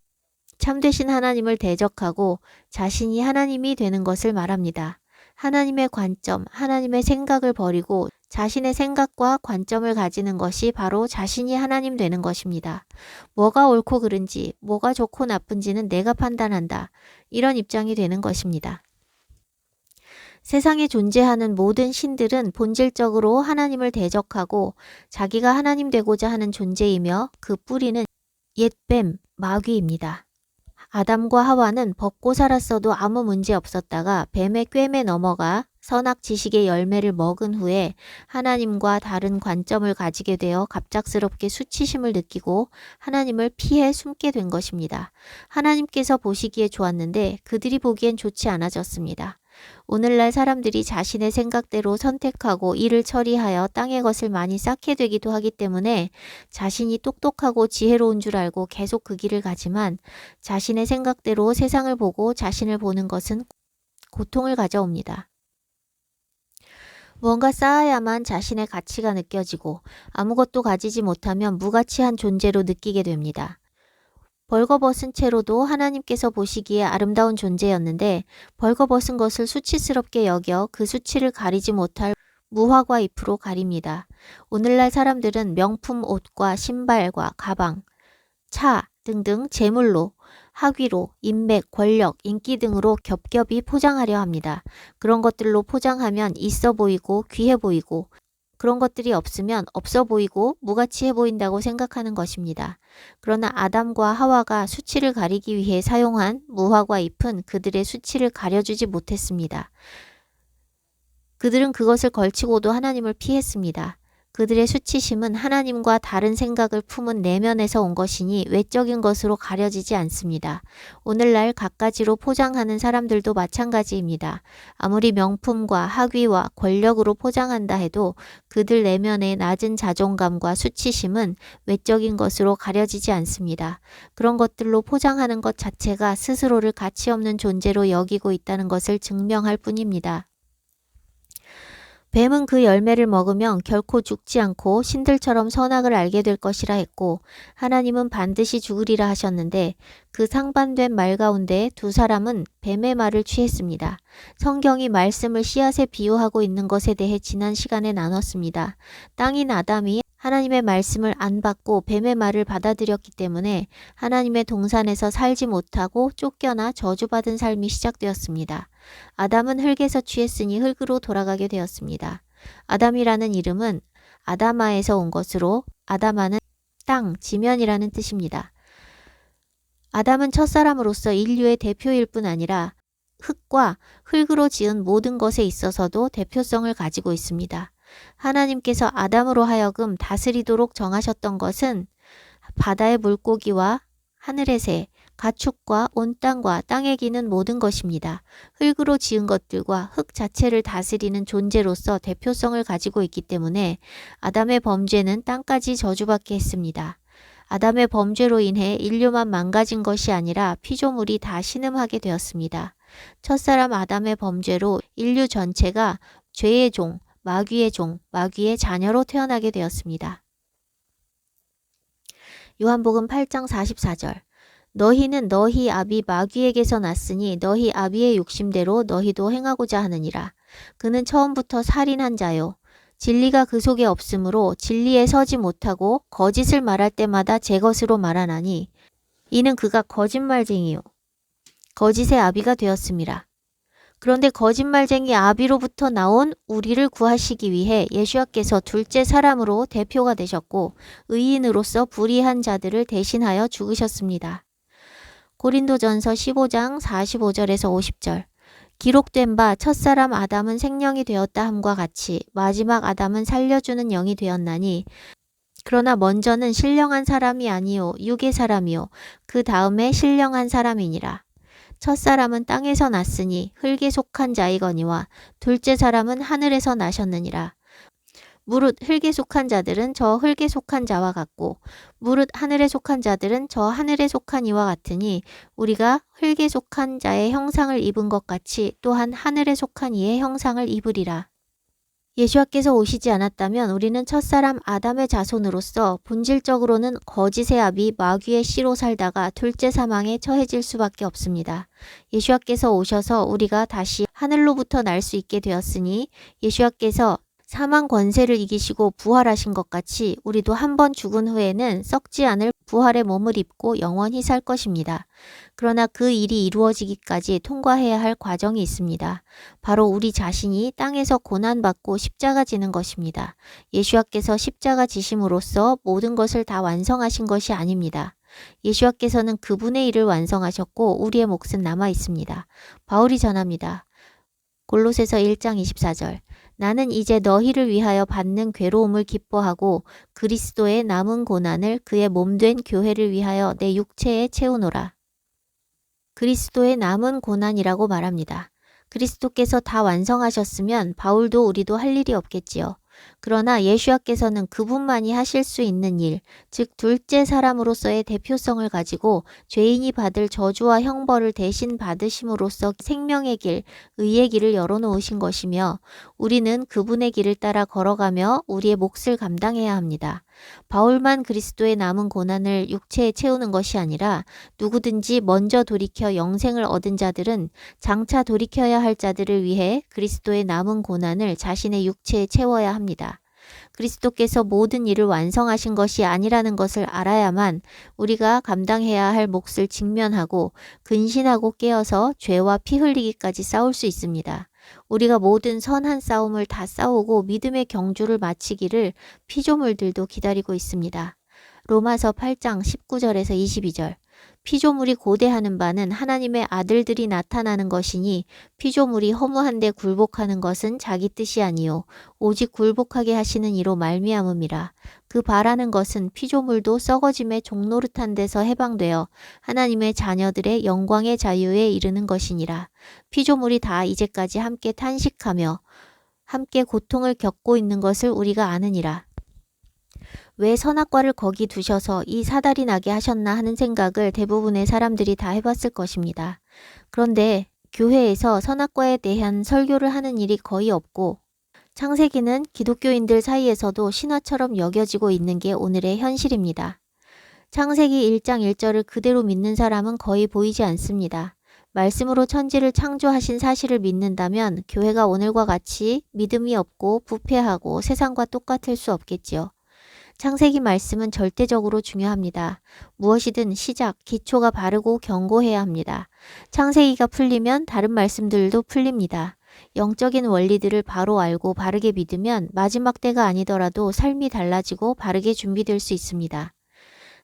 [SPEAKER 1] 참되신 하나님을 대적하고 자신이 하나님이 되는 것을 말합니다. 하나님의 관점, 하나님의 생각을 버리고 자신의 생각과 관점을 가지는 것이 바로 자신이 하나님 되는 것입니다. 뭐가 옳고 그른지, 뭐가 좋고 나쁜지는 내가 판단한다. 이런 입장이 되는 것입니다. 세상에 존재하는 모든 신들은 본질적으로 하나님을 대적하고 자기가 하나님 되고자 하는 존재이며 그 뿌리는 옛뱀, 마귀입니다. 아담과 하와는 벗고 살았어도 아무 문제 없었다가 뱀의 꿰매 넘어가 선악 지식의 열매를 먹은 후에 하나님과 다른 관점을 가지게 되어 갑작스럽게 수치심을 느끼고 하나님을 피해 숨게 된 것입니다. 하나님께서 보시기에 좋았는데 그들이 보기엔 좋지 않아졌습니다. 오늘날 사람들이 자신의 생각대로 선택하고 일을 처리하여 땅의 것을 많이 쌓게 되기도 하기 때문에 자신이 똑똑하고 지혜로운 줄 알고 계속 그 길을 가지만 자신의 생각대로 세상을 보고 자신을 보는 것은 고통을 가져옵니다. 무언가 쌓아야만 자신의 가치가 느껴지고 아무것도 가지지 못하면 무가치한 존재로 느끼게 됩니다. 벌거벗은 채로도 하나님께서 보시기에 아름다운 존재였는데 벌거벗은 것을 수치스럽게 여겨 그 수치를 가리지 못할 무화과 잎으로 가립니다. 오늘날 사람들은 명품 옷과 신발과 가방, 차 등등 재물로, 학위로, 인맥, 권력, 인기 등으로 겹겹이 포장하려 합니다. 그런 것들로 포장하면 있어 보이고 귀해 보이고 그런 것들이 없으면 없어 보이고 무가치해 보인다고 생각하는 것입니다. 그러나 아담과 하와가 수치를 가리기 위해 사용한 무화과 잎은 그들의 수치를 가려주지 못했습니다. 그들은 그것을 걸치고도 하나님을 피했습니다. 그들의 수치심은 하나님과 다른 생각을 품은 내면에서 온 것이니 외적인 것으로 가려지지 않습니다. 오늘날 갖가지로 포장하는 사람들도 마찬가지입니다. 아무리 명품과 학위와 권력으로 포장한다 해도 그들 내면의 낮은 자존감과 수치심은 외적인 것으로 가려지지 않습니다. 그런 것들로 포장하는 것 자체가 스스로를 가치 없는 존재로 여기고 있다는 것을 증명할 뿐입니다. 뱀은 그 열매를 먹으면 결코 죽지 않고 신들처럼 선악을 알게 될 것이라 했고 하나님은 반드시 죽으리라 하셨는데 그 상반된 말 가운데 두 사람은 뱀의 말을 취했습니다. 성경이 말씀을 씨앗에 비유하고 있는 것에 대해 지난 시간에 나눴습니다. 땅인 아담이 하나님의 말씀을 안 받고 뱀의 말을 받아들였기 때문에 하나님의 동산에서 살지 못하고 쫓겨나 저주받은 삶이 시작되었습니다. 아담은 흙에서 취했으니 흙으로 돌아가게 되었습니다. 아담이라는 이름은 아다마에서 온 것으로 아다마는 땅, 지면이라는 뜻입니다. 아담은 첫사람으로서 인류의 대표일 뿐 아니라 흙과 흙으로 지은 모든 것에 있어서도 대표성을 가지고 있습니다. 하나님께서 아담으로 하여금 다스리도록 정하셨던 것은 바다의 물고기와 하늘의 새, 가축과 온 땅과 땅에 기는 모든 것입니다. 흙으로 지은 것들과 흙 자체를 다스리는 존재로서 대표성을 가지고 있기 때문에 아담의 범죄는 땅까지 저주받게 했습니다. 아담의 범죄로 인해 인류만 망가진 것이 아니라 피조물이 다 신음하게 되었습니다. 첫사람 아담의 범죄로 인류 전체가 죄의 종, 마귀의 종, 마귀의 자녀로 태어나게 되었습니다. 요한복음 8장 44절 너희는 너희 아비 마귀에게서 났으니 너희 아비의 욕심대로 너희도 행하고자 하느니라. 그는 처음부터 살인한 자요. 진리가 그 속에 없으므로 진리에 서지 못하고 거짓을 말할 때마다 제 것으로 말하나니 이는 그가 거짓말쟁이요 거짓의 아비가 되었음이라. 그런데 거짓말쟁이 아비로부터 나온 우리를 구하시기 위해 예수와께서 둘째 사람으로 대표가 되셨고 의인으로서 불의한 자들을 대신하여 죽으셨습니다. 고린도전서 15장 45절에서 50절. 기록된 바 첫사람 아담은 생령이 되었다 함과 같이 마지막 아담은 살려주는 영이 되었나니 그러나 먼저는 신령한 사람이 아니요 육의 사람이요 그 다음에 신령한 사람이니라. 첫사람은 땅에서 났으니 흙에 속한 자이거니와 둘째 사람은 하늘에서 나셨느니라. 무릇 흙에 속한 자들은 저 흙에 속한 자와 같고 무릇 하늘에 속한 자들은 저 하늘에 속한 이와 같으니 우리가 흙에 속한 자의 형상을 입은 것 같이 또한 하늘에 속한 이의 형상을 입으리라. 예수와께서 오시지 않았다면 우리는 첫사람 아담의 자손으로서 본질적으로는 거짓의 아비 마귀의 씨로 살다가 둘째 사망에 처해질 수밖에 없습니다. 예수와께서 오셔서 우리가 다시 하늘로부터 날 수 있게 되었으니 예수와께서 사망 권세를 이기시고 부활하신 것 같이 우리도 한 번 죽은 후에는 썩지 않을 부활의 몸을 입고 영원히 살 것입니다. 그러나 그 일이 이루어지기까지 통과해야 할 과정이 있습니다. 바로 우리 자신이 땅에서 고난받고 십자가 지는 것입니다. 예수와께서 십자가 지심으로써 모든 것을 다 완성하신 것이 아닙니다. 예수와께서는 그분의 일을 완성하셨고 우리의 몫은 남아 있습니다. 바울이 전합니다. 골로새서 1장 24절. 나는 이제 너희를 위하여 받는 괴로움을 기뻐하고 그리스도의 남은 고난을 그의 몸된 교회를 위하여 내 육체에 채우노라. 그리스도의 남은 고난이라고 말합니다. 그리스도께서 다 완성하셨으면 바울도 우리도 할 일이 없겠지요. 그러나 예수와께서는 그분만이 하실 수 있는 일, 즉 둘째 사람으로서의 대표성을 가지고 죄인이 받을 저주와 형벌을 대신 받으심으로써 생명의 길, 의의 길을 열어놓으신 것이며 우리는 그분의 길을 따라 걸어가며 우리의 몫을 감당해야 합니다. 바울만 그리스도의 남은 고난을 육체에 채우는 것이 아니라 누구든지 먼저 돌이켜 영생을 얻은 자들은 장차 돌이켜야 할 자들을 위해 그리스도의 남은 고난을 자신의 육체에 채워야 합니다. 그리스도께서 모든 일을 완성하신 것이 아니라는 것을 알아야만 우리가 감당해야 할 몫을 직면하고 근신하고 깨어서 죄와 피 흘리기까지 싸울 수 있습니다. 우리가 모든 선한 싸움을 다 싸우고 믿음의 경주를 마치기를 피조물들도 기다리고 있습니다. 로마서 8장 19절에서 22절. 피조물이 고대하는 바는 하나님의 아들들이 나타나는 것이니 피조물이 허무한데 굴복하는 것은 자기 뜻이 아니요 오직 굴복하게 하시는 이로 말미암음이라. 그 바라는 것은 피조물도 썩어짐의 종노릇한 데서 해방되어 하나님의 자녀들의 영광의 자유에 이르는 것이니라. 피조물이 다 이제까지 함께 탄식하며 함께 고통을 겪고 있는 것을 우리가 아느니라. 왜 선악과를 거기 두셔서 이 사달이 나게 하셨나 하는 생각을 대부분의 사람들이 다 해봤을 것입니다. 그런데 교회에서 선악과에 대한 설교를 하는 일이 거의 없고 창세기는 기독교인들 사이에서도 신화처럼 여겨지고 있는 게 오늘의 현실입니다. 창세기 1장 1절을 그대로 믿는 사람은 거의 보이지 않습니다. 말씀으로 천지를 창조하신 사실을 믿는다면 교회가 오늘과 같이 믿음이 없고 부패하고 세상과 똑같을 수 없겠지요. 창세기 말씀은 절대적으로 중요합니다. 무엇이든 시작, 기초가 바르고 견고해야 합니다. 창세기가 풀리면 다른 말씀들도 풀립니다. 영적인 원리들을 바로 알고 바르게 믿으면 마지막 때가 아니더라도 삶이 달라지고 바르게 준비될 수 있습니다.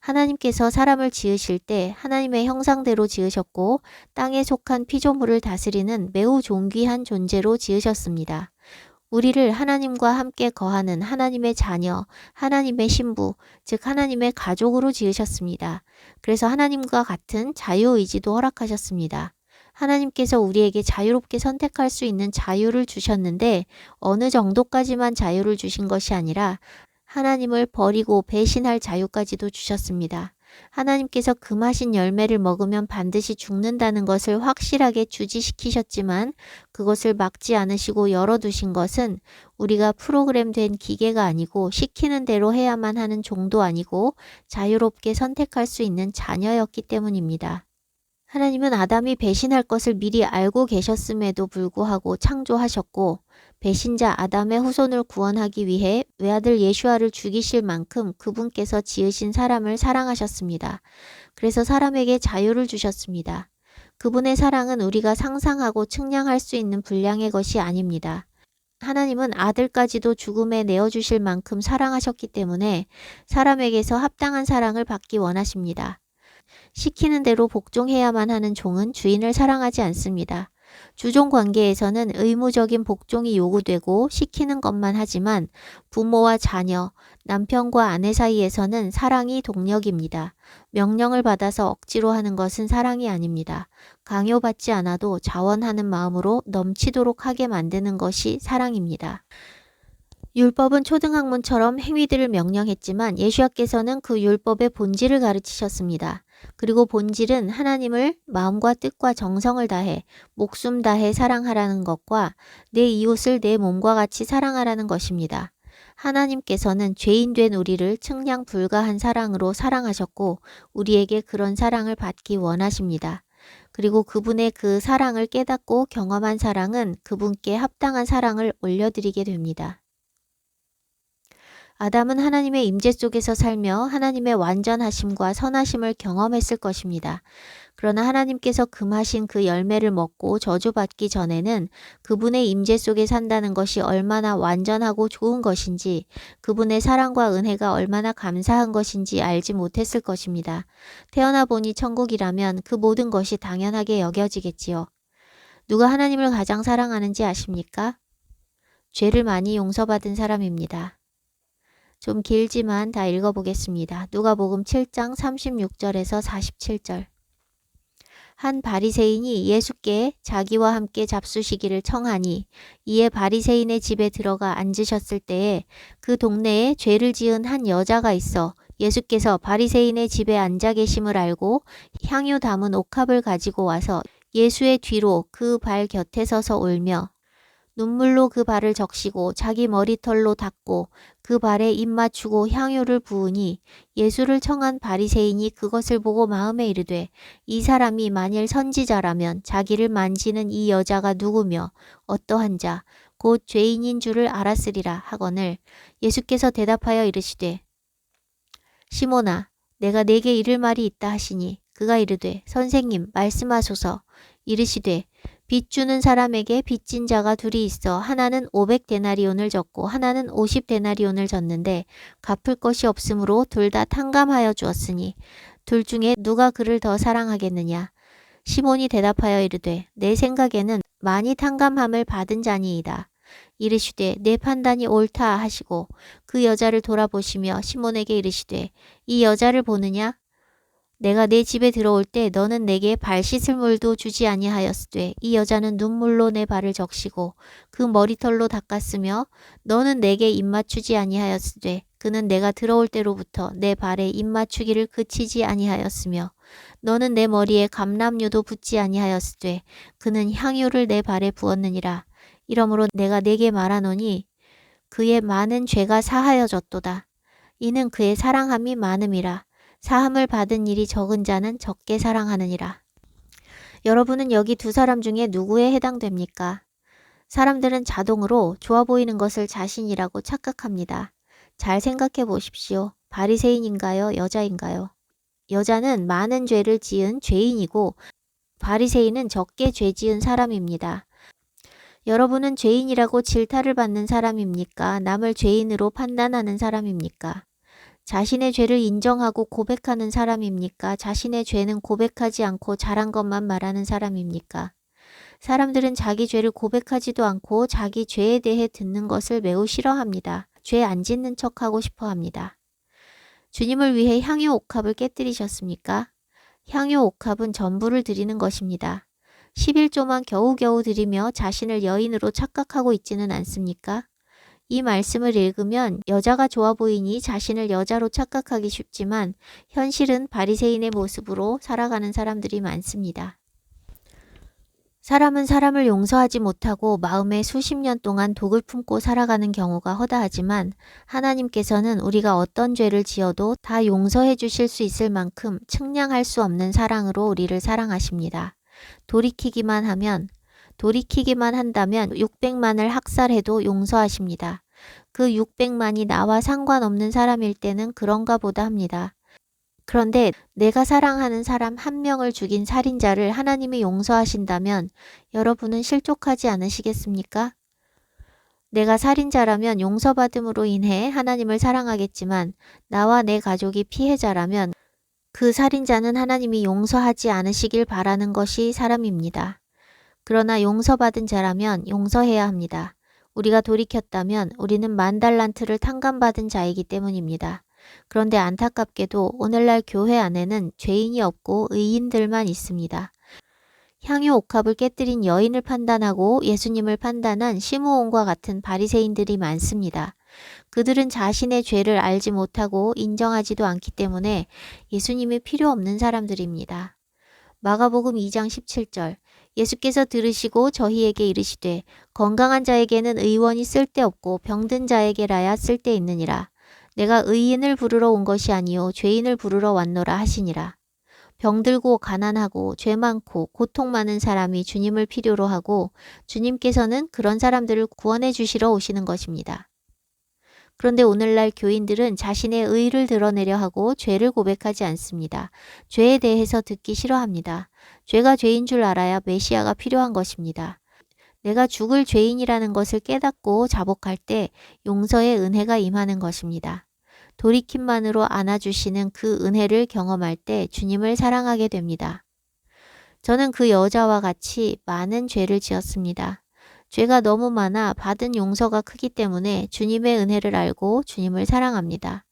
[SPEAKER 1] 하나님께서 사람을 지으실 때 하나님의 형상대로 지으셨고 땅에 속한 피조물을 다스리는 매우 존귀한 존재로 지으셨습니다. 우리를 하나님과 함께 거하는 하나님의 자녀, 하나님의 신부, 즉 하나님의 가족으로 지으셨습니다. 그래서 하나님과 같은 자유의지도 허락하셨습니다. 하나님께서 우리에게 자유롭게 선택할 수 있는 자유를 주셨는데 어느 정도까지만 자유를 주신 것이 아니라 하나님을 버리고 배신할 자유까지도 주셨습니다. 하나님께서 금하신 열매를 먹으면 반드시 죽는다는 것을 확실하게 주지시키셨지만 그것을 막지 않으시고 열어두신 것은 우리가 프로그램된 기계가 아니고 시키는 대로 해야만 하는 종도 아니고 자유롭게 선택할 수 있는 자녀였기 때문입니다. 하나님은 아담이 배신할 것을 미리 알고 계셨음에도 불구하고 창조하셨고 배신자 아담의 후손을 구원하기 위해 외아들 예슈아를 죽이실 만큼 그분께서 지으신 사람을 사랑하셨습니다. 그래서 사람에게 자유를 주셨습니다. 그분의 사랑은 우리가 상상하고 측량할 수 있는 분량의 것이 아닙니다. 하나님은 아들까지도 죽음에 내어주실 만큼 사랑하셨기 때문에 사람에게서 합당한 사랑을 받기 원하십니다. 시키는 대로 복종해야만 하는 종은 주인을 사랑하지 않습니다. 주종 관계에서는 의무적인 복종이 요구되고 시키는 것만 하지만 부모와 자녀, 남편과 아내 사이에서는 사랑이 동력입니다. 명령을 받아서 억지로 하는 것은 사랑이 아닙니다. 강요받지 않아도 자원하는 마음으로 넘치도록 하게 만드는 것이 사랑입니다. 율법은 초등학문처럼 행위들을 명령했지만 예수와께서는 그 율법의 본질을 가르치셨습니다. 그리고 본질은 하나님을 마음과 뜻과 정성을 다해 목숨 다해 사랑하라는 것과 내 이웃을 내 몸과 같이 사랑하라는 것입니다. 하나님께서는 죄인 된 우리를 측량 불가한 사랑으로 사랑하셨고 우리에게 그런 사랑을 받기 원하십니다. 그리고 그분의 그 사랑을 깨닫고 경험한 사랑은 그분께 합당한 사랑을 올려드리게 됩니다. 아담은 하나님의 임재 속에서 살며 하나님의 완전하심과 선하심을 경험했을 것입니다. 그러나 하나님께서 금하신 그 열매를 먹고 저주받기 전에는 그분의 임재 속에 산다는 것이 얼마나 완전하고 좋은 것인지 그분의 사랑과 은혜가 얼마나 감사한 것인지 알지 못했을 것입니다. 태어나 보니 천국이라면 그 모든 것이 당연하게 여겨지겠지요. 누가 하나님을 가장 사랑하는지 아십니까? 죄를 많이 용서받은 사람입니다. 좀 길지만 다 읽어보겠습니다. 누가복음 7장 36절에서 47절. 한 바리새인이 예수께 자기와 함께 잡수시기를 청하니 이에 바리새인의 집에 들어가 앉으셨을 때에 그 동네에 죄를 지은 한 여자가 있어 예수께서 바리새인의 집에 앉아 계심을 알고 향유 담은 옥합을 가지고 와서 예수의 뒤로 그 발 곁에 서서 울며 눈물로 그 발을 적시고 자기 머리털로 닦고 그 발에 입 맞추고 향유를 부으니 예수를 청한 바리새인이 그것을 보고 마음에 이르되 이 사람이 만일 선지자라면 자기를 만지는 이 여자가 누구며 어떠한 자 곧 죄인인 줄을 알았으리라 하거늘 예수께서 대답하여 이르시되 시몬아 내가 네게 이를 말이 있다 하시니 그가 이르되 선생님 말씀하소서 이르시되 빚 주는 사람에게 빚진 자가 둘이 있어 하나는 500데나리온을 졌고 하나는 50데나리온을 졌는데 갚을 것이 없으므로 둘 다 탕감하여 주었으니 둘 중에 누가 그를 더 사랑하겠느냐. 시몬이 대답하여 이르되 내 생각에는 많이 탕감함을 받은 자니이다. 이르시되 내 판단이 옳다 하시고 그 여자를 돌아보시며 시몬에게 이르시되 이 여자를 보느냐? 내가 내 집에 들어올 때 너는 내게 발 씻을 물도 주지 아니하였으되 이 여자는 눈물로 내 발을 적시고 그 머리털로 닦았으며 너는 내게 입 맞추지 아니하였으되 그는 내가 들어올 때로부터 내 발에 입 맞추기를 그치지 아니하였으며 너는 내 머리에 감람유도 붓지 아니하였으되 그는 향유를 내 발에 부었느니라. 이러므로 내가 네게 말하노니 그의 많은 죄가 사하여졌도다. 이는 그의 사랑함이 많음이라. 사함을 받은 일이 적은 자는 적게 사랑하느니라. 여러분은 여기 두 사람 중에 누구에 해당됩니까? 사람들은 자동으로 좋아 보이는 것을 자신이라고 착각합니다. 잘 생각해 보십시오. 바리새인인가요? 여자인가요? 여자는 많은 죄를 지은 죄인이고 바리새인은 적게 죄 지은 사람입니다. 여러분은 죄인이라고 질타를 받는 사람입니까? 남을 죄인으로 판단하는 사람입니까? 자신의 죄를 인정하고 고백하는 사람입니까? 자신의 죄는 고백하지 않고 잘한 것만 말하는 사람입니까? 사람들은 자기 죄를 고백하지도 않고 자기 죄에 대해 듣는 것을 매우 싫어합니다. 죄 안 짓는 척하고 싶어 합니다. 주님을 위해 향유 옥합을 깨뜨리셨습니까? 향유 옥합은 전부를 드리는 것입니다. 11조만 겨우겨우 드리며 자신을 여인으로 착각하고 있지는 않습니까? 이 말씀을 읽으면 여자가 좋아 보이니 자신을 여자로 착각하기 쉽지만 현실은 바리새인의 모습으로 살아가는 사람들이 많습니다. 사람은 사람을 용서하지 못하고 마음에 수십 년 동안 독을 품고 살아가는 경우가 허다하지만 하나님께서는 우리가 어떤 죄를 지어도 다 용서해 주실 수 있을 만큼 측량할 수 없는 사랑으로 우리를 사랑하십니다. 돌이키기만 한다면 600만을 학살해도 용서하십니다. 그 600만이 나와 상관없는 사람일 때는 그런가 보다 합니다. 그런데 내가 사랑하는 사람 한 명을 죽인 살인자를 하나님이 용서하신다면 여러분은 실족하지 않으시겠습니까? 내가 살인자라면 용서받음으로 인해 하나님을 사랑하겠지만 나와 내 가족이 피해자라면 그 살인자는 하나님이 용서하지 않으시길 바라는 것이 사람입니다. 그러나 용서받은 자라면 용서해야 합니다. 우리가 돌이켰다면 우리는 10,000달란트를 탕감받은 자이기 때문입니다. 그런데 안타깝게도 오늘날 교회 안에는 죄인이 없고 의인들만 있습니다. 향유 옥합을 깨뜨린 여인을 판단하고 예수님을 판단한 시므온과 같은 바리새인들이 많습니다. 그들은 자신의 죄를 알지 못하고 인정하지도 않기 때문에 예수님이 필요 없는 사람들입니다. 마가복음 2장 17절 예수께서 들으시고 저희에게 이르시되 건강한 자에게는 의원이 쓸데없고 병든 자에게라야 쓸데있느니라. 내가 의인을 부르러 온 것이 아니요 죄인을 부르러 왔노라 하시니라. 병들고 가난하고 죄 많고 고통 많은 사람이 주님을 필요로 하고 주님께서는 그런 사람들을 구원해 주시러 오시는 것입니다. 그런데 오늘날 교인들은 자신의 의를 드러내려 하고 죄를 고백하지 않습니다. 죄에 대해서 듣기 싫어합니다. 죄가 죄인 줄 알아야 메시아가 필요한 것입니다. 내가 죽을 죄인이라는 것을 깨닫고 자복할 때 용서의 은혜가 임하는 것입니다. 돌이킴만으로 안아주시는 그 은혜를 경험할 때 주님을 사랑하게 됩니다. 저는 그 여자와 같이 많은 죄를 지었습니다. 죄가 너무 많아 받은 용서가 크기 때문에 주님의 은혜를 알고 주님을 사랑합니다.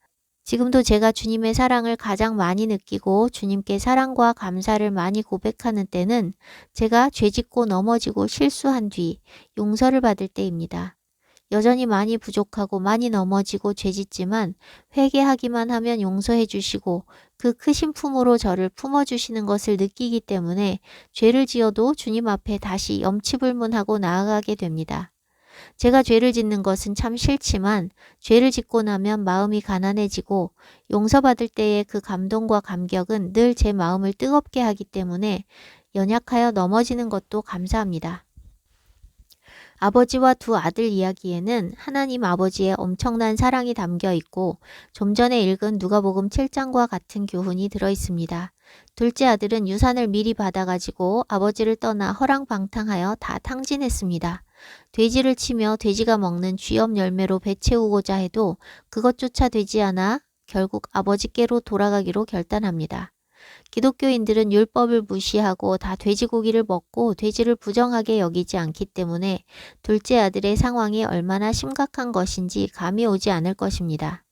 [SPEAKER 1] 지금도 제가 주님의 사랑을 가장 많이 느끼고 주님께 사랑과 감사를 많이 고백하는 때는 제가 죄짓고 넘어지고 실수한 뒤 용서를 받을 때입니다. 여전히 많이 부족하고 많이 넘어지고 죄짓지만 회개하기만 하면 용서해 주시고 그 크신 품으로 저를 품어주시는 것을 느끼기 때문에 죄를 지어도 주님 앞에 다시 염치불문하고 나아가게 됩니다. 제가 죄를 짓는 것은 참 싫지만 죄를 짓고 나면 마음이 가난해지고 용서받을 때의 그 감동과 감격은 늘 제 마음을 뜨겁게 하기 때문에 연약하여 넘어지는 것도 감사합니다. 아버지와 두 아들 이야기에는 하나님 아버지의 엄청난 사랑이 담겨 있고 좀 전에 읽은 누가복음 7장과 같은 교훈이 들어 있습니다. 둘째 아들은 유산을 미리 받아가지고 아버지를 떠나 허랑방탕하여 다 탕진했습니다. 돼지를 치며 돼지가 먹는 쥐업 열매로 배 채우고자 해도 그것조차 되지 않아 결국 아버지께로 돌아가기로 결단합니다. 기독교인들은 율법을 무시하고 다 돼지고기를 먹고 돼지를 부정하게 여기지 않기 때문에 둘째 아들의 상황이 얼마나 심각한 것인지 감이 오지 않을 것입니다.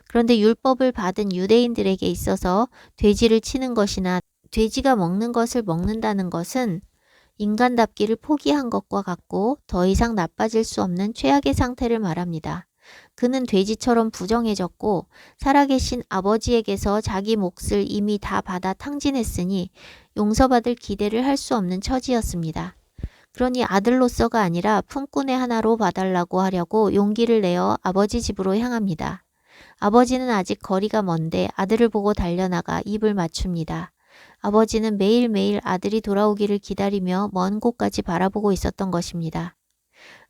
[SPEAKER 1] 그런데 율법을 받은 유대인들에게 있어서 돼지를 치는 것이나 돼지가 먹는 것을 먹는다는 것은 인간답기를 포기한 것과 같고 더 이상 나빠질 수 없는 최악의 상태를 말합니다. 그는 돼지처럼 부정해졌고 살아계신 아버지에게서 자기 몫을 이미 다 받아 탕진했으니 용서받을 기대를 할 수 없는 처지였습니다. 그러니 아들로서가 아니라 품꾼의 하나로 봐달라고 하려고 용기를 내어 아버지 집으로 향합니다. 아버지는 아직 거리가 먼데 아들을 보고 달려나가 입을 맞춥니다. 아버지는 매일매일 아들이 돌아오기를 기다리며 먼 곳까지 바라보고 있었던 것입니다.